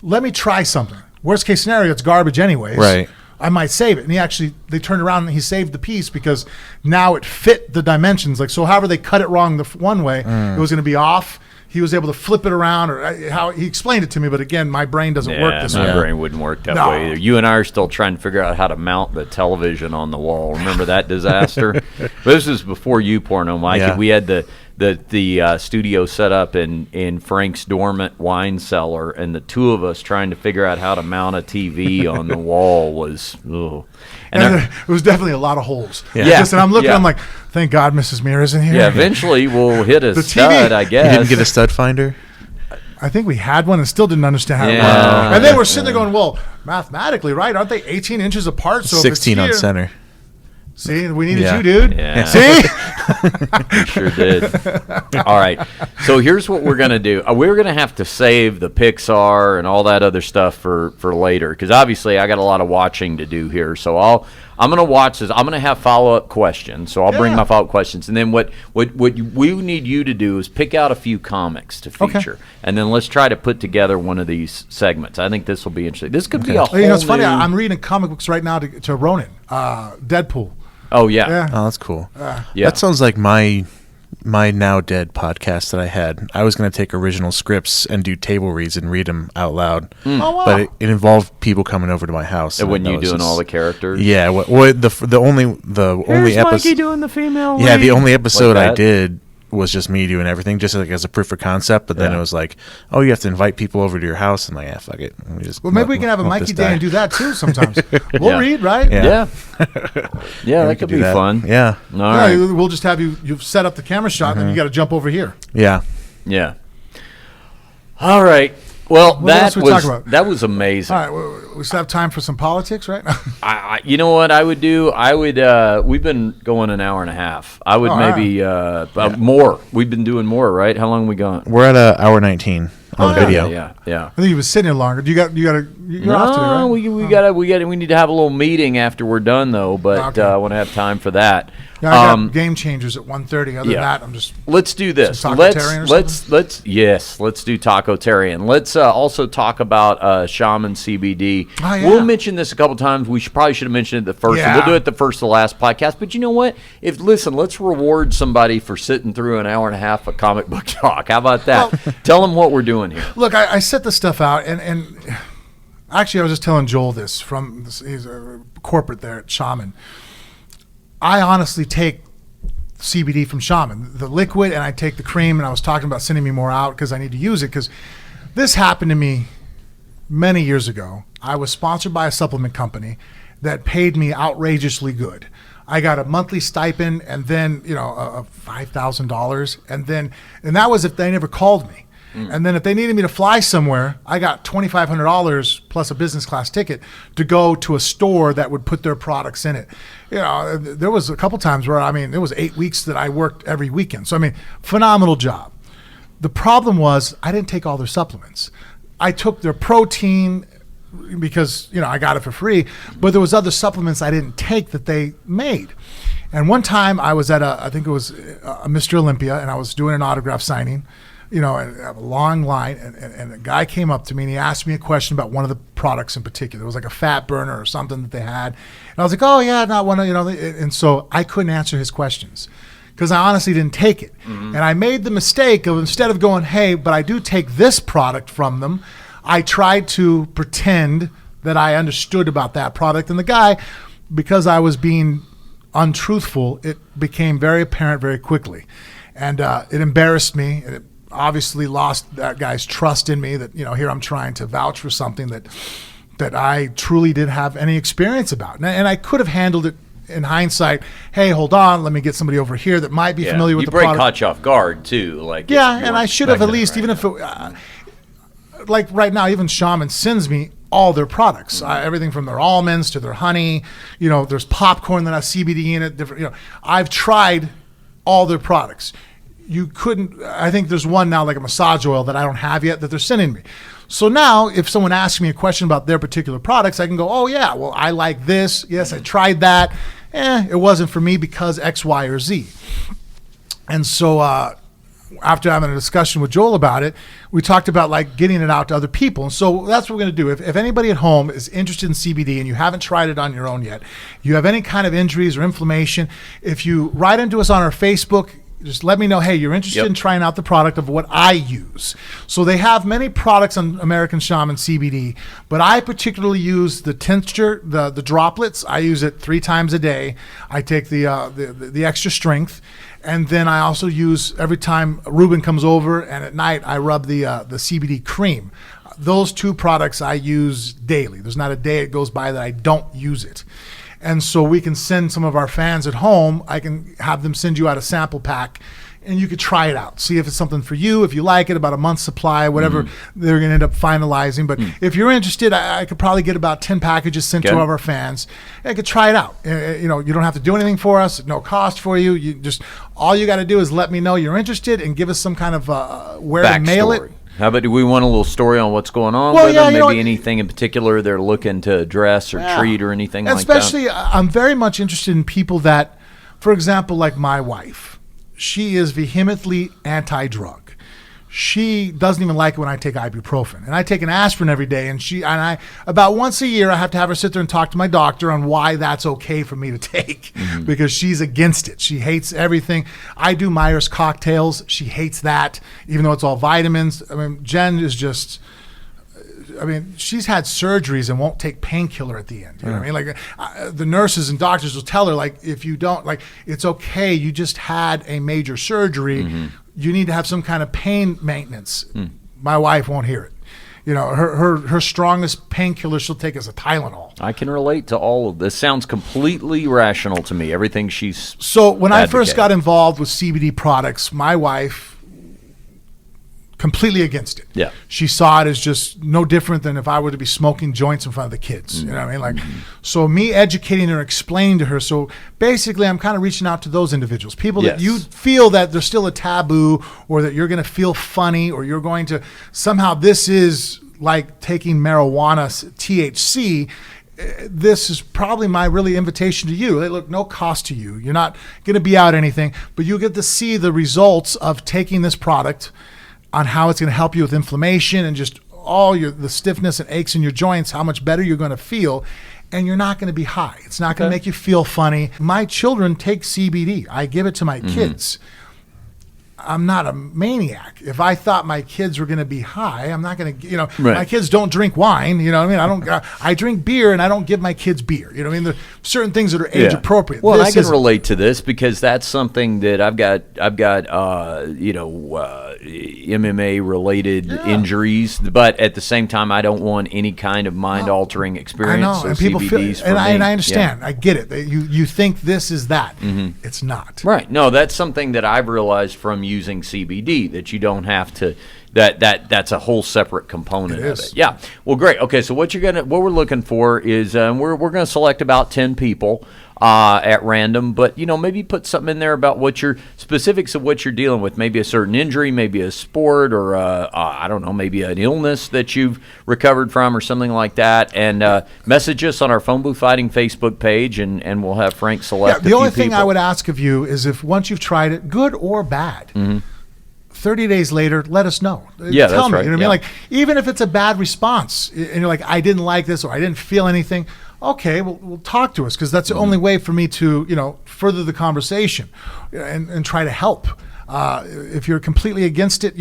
let me try something. Worst case scenario, it's garbage anyways.
Right.
I might save it." And they turned around and he saved the piece because now it fit the dimensions. So however they cut it wrong the one way, it was going to be off. He was able to flip it around, or how he explained it to me. But again, my brain doesn't work this way.
My brain wouldn't work that way either. You and I are still trying to figure out how to mount the television on the wall. Remember that disaster? But this is before you, Porno Mike.
Yeah.
We had the studio set up in Frank's dormant wine cellar, and the two of us trying to figure out how to mount a TV on the wall was. Ugh.
And it was definitely a lot of holes.
Yeah.
And I'm looking, I'm like, thank God Mrs. Mir isn't here.
Yeah, eventually we'll hit a
The
stud,
TV
I guess.
You didn't get a stud finder?
I think we had one and still didn't understand how it
Yeah.
worked. And they were sitting there going, well, mathematically, right? Aren't they 18 inches apart? So
16
if
on
it's here,
center.
See, we needed
Yeah.
you, dude.
Yeah.
See?
We sure did. All right. So here's what we're going to do. We're going to have to save the Pixar and all that other stuff for later, because obviously I got a lot of watching to do here. So I'm going to watch this. I'm going to have follow-up questions. So I'll bring my follow-up questions. And then what we need you to do is pick out a few comics to feature. Okay. And then let's try to put together one of these segments. I think this will be interesting. This could be a whole
it's funny. I'm reading comic books right now to Ronin, Deadpool.
Oh, yeah.
Oh, that's cool.
Yeah.
That sounds like my my now dead podcast that I had, I was going to take original scripts and do table reads and read them out loud.
Oh, wow.
But it involved people coming over to my house.
And when
that
you
was
doing all the characters?
Yeah. The only episode.
Mikey doing the female
Yeah,
lead.
the only episode
Like
I
that?
did was just me doing everything, just like as a proof of concept. But then
Yeah.
it was like, oh, you have to invite people over to your house. I'm like, yeah, fuck it.
Well, maybe we can have a Mikey day and do that too sometimes. We'll
Yeah.
read, right?
Yeah.
Yeah. Yeah,
we
that could
do
be
that.
fun.
Yeah.
All
Yeah,
right.
we'll just have you've set up the camera shot, and then you got to jump over here.
Yeah.
Yeah. All right. Well,
What else we talk about?
that was amazing.
All right, we still have time for some politics, right?
You know what I would do? I would. We've been going an hour and a half. I would
Oh,
maybe more. We've been doing more, right? How long we gone?
We're at an hour 19 on the video.
Yeah.
I think you was sitting here longer. You're off today, right?
We need to have a little meeting after we're done though. But
Okay.
I want to have time for that.
Yeah, I got Game Changers at 1:30. Other than that, I'm just.
Let's do this.
Some
Let's
Tacotarian or
let's do Tacotarian. Let's also talk about Shaman CBD.
Oh, yeah.
We'll mention this a couple times. We probably should have mentioned it the first.
Yeah.
We'll do it the first of the last podcast. But you know what? Let's reward somebody for sitting through an hour and a half of comic book talk. How about that? Tell them what we're doing here.
Look, I set this stuff out, and actually, I was just telling Joel this he's a corporate there at Shaman. I honestly take CBD from Shaman, the liquid, and I take the cream, and I was talking about sending me more out because I need to use it, because this happened to me many years ago. I was sponsored by a supplement company that paid me outrageously good. I got a monthly stipend, and then $5,000, and that was if they never called me. And then if they needed me to fly somewhere, I got $2,500 plus a business class ticket to go to a store that would put their products in it. There was a couple times where, it was 8 weeks that I worked every weekend. So, phenomenal job. The problem was I didn't take all their supplements. I took their protein because, I got it for free, but there was other supplements I didn't take that they made. And one time I was at I think it was a Mr. Olympia, and I was doing an autograph signing. And a long line, and a guy came up to me and he asked me a question about one of the products in particular. It was like a fat burner or something that they had. And I was like, oh yeah, not one of, and so I couldn't answer his questions because I honestly didn't take it. And I made the mistake of, instead of going, hey, but I do take this product from them, I tried to pretend that I understood about that product. And the guy, because I was being untruthful, it became very apparent very quickly. And it embarrassed me. It obviously lost that guy's trust in me, that here I'm trying to vouch for something that I truly didn't have any experience about, and I could have handled it in hindsight. Hey, hold on, let me get somebody over here that might be familiar with the product.
Caught you off guard too,
and I should have at least, even if it, like right now, even Shaman sends me all their products, everything from their almonds to their honey. There's popcorn that has CBD in it. Different, I've tried all their products. You couldn't, I think there's one now, like a massage oil that I don't have yet that they're sending me. So now if someone asks me a question about their particular products, I can go, oh yeah, well, I like this. Yes, I tried that. It wasn't for me because X, Y, or Z. And so after having a discussion with Joel about it, we talked about like getting it out to other people. And so that's what we're going to do. If anybody at home is interested in CBD and you haven't tried it on your own yet, you have any kind of injuries or inflammation, if you write into us on our Facebook, just let me know, hey, you're interested in trying out the product of what I use. So they have many products on American Shaman CBD, but I particularly use the tincture, the droplets. I use it 3 times a day. I take the extra strength, and then I also use, every time Ruben comes over, and at night I rub the CBD cream. Those 2 products I use daily. There's not a day it goes by that I don't use it. And so we can send some of our fans at home, I can have them send you out a sample pack, and you could try it out. See if it's something for you. If you like it, about a month's supply, whatever they're going to end up finalizing. But if you're interested, I could probably get about 10 packages sent to all of our fans. I could try it out. You don't have to do anything for us. No cost for you. You just, all you got to do is let me know you're interested and give us some kind of where to mail it.
How about, do we want a little story on what's going on with them? Maybe anything in particular they're looking to address or treat or anything like that?
Especially, I'm very much interested in people that, for example, like my wife. She is vehemently anti-drug. she doesn't even like it when I take ibuprofen, and I take an aspirin every day. And I about once a year I have to have her sit there and talk to my doctor on why that's okay for me to take, because she's against it. She hates everything. I do Myers cocktails. She hates that, even though it's all vitamins. I mean, Jen is just. I mean, she's had surgeries and won't take painkiller at the end. You know what I mean? Like the nurses and doctors will tell her, like, if you don't, like, it's okay. You just had a major surgery. You need to have some kind of pain maintenance. My wife won't hear it. You know, her strongest painkiller she'll take is a Tylenol.
I can relate to all of this. Sounds completely rational to me. Everything she's
so when I first got involved with CBD products, my wife completely against it.
Yeah.
She saw it as just no different than if I were to be smoking joints in front of the kids. You know what I mean? Like, so me educating her, explaining to her. So basically I'm kind of reaching out to those individuals, people that you feel that there's still a taboo, or that you're going to feel funny, or you're going to somehow, this is like taking marijuana, THC. This is probably my really invitation to you. Hey, look, no cost to you. You're not going to be out anything, but you get to see the results of taking this product, on how it's going to help you with inflammation and just all the stiffness and aches in your joints, how much better you're going to feel, and you're not going to be high. It's not going to make you feel funny. My children take CBD. I give it to my kids. I'm not a maniac. If I thought my kids were going to be high, I'm not going to, my kids don't drink wine. You know what I mean? I drink beer, and I don't give my kids beer. You know what I mean? There are certain things that are age appropriate.
Well, I can relate to this because that's something that I've got MMA related injuries, but at the same time, I don't want any kind of mind altering experience.
I know,
so
and people
CBD's
feel, and I understand.
Yeah.
I get it. You think this is that. It's not.
Right. No, that's something that I've realized from using CBD, that you don't have to. That's a whole separate component of it. Yeah. Well, great. Okay, so what we're looking for is we're going to select about 10 people at random, but maybe put something in there about what your specifics of what you're dealing with. Maybe a certain injury, maybe a sport, or I don't know, maybe an illness that you've recovered from, or something like that. And message us on our Phone Booth Fighting Facebook page, and we'll have Frank select.
The only thing I would ask of you is, if once you've tried it, good or bad. 30 days later, let us know.
Yeah,
Tell me.
right.
You know what I mean? Like, even if it's a bad response, and you're like, I didn't like this, or I didn't feel anything. Okay, well, talk to us, because that's the only way for me to, further the conversation and try to help. If you're completely against it,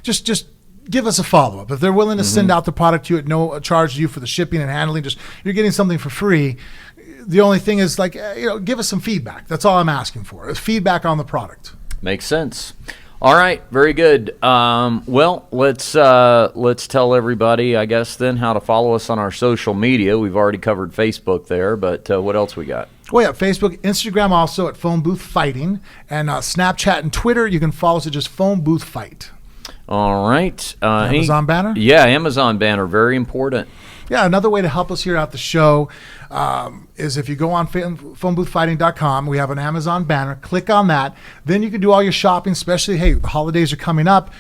just give us a follow-up. If they're willing to send out the product to you at no charge to you for the shipping and handling, just you're getting something for free. The only thing is, like, give us some feedback. That's all I'm asking for, is feedback on the product.
Makes sense. All right, very good. Well, let's tell everybody, I guess, then how to follow us on our social media. We've already covered Facebook there, but what else we got?
Well, yeah, Facebook, Instagram also at Phone Booth Fighting, and Snapchat and Twitter, you can follow us at just Phone Booth Fight.
All right.
Amazon banner?
Yeah, Amazon banner, very important.
Yeah, another way to help us here at the show is if you go on phoneboothfighting.com, we have an Amazon banner. Click on that. Then you can do all your shopping, especially, hey, the holidays are coming up.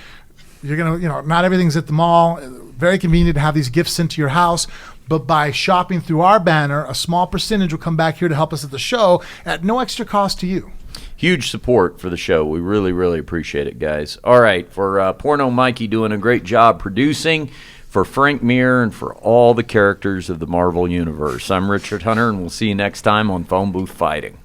You're going to, not everything's at the mall. Very convenient to have these gifts sent to your house. But by shopping through our banner, a small percentage will come back here to help us at the show at no extra cost to you.
Huge support for the show. We really, really appreciate it, guys. All right, for Porno Mikey doing a great job producing, for Frank Mir, and for all the characters of the Marvel Universe, I'm Richard Hunter, and we'll see you next time on Phone Booth Fighting.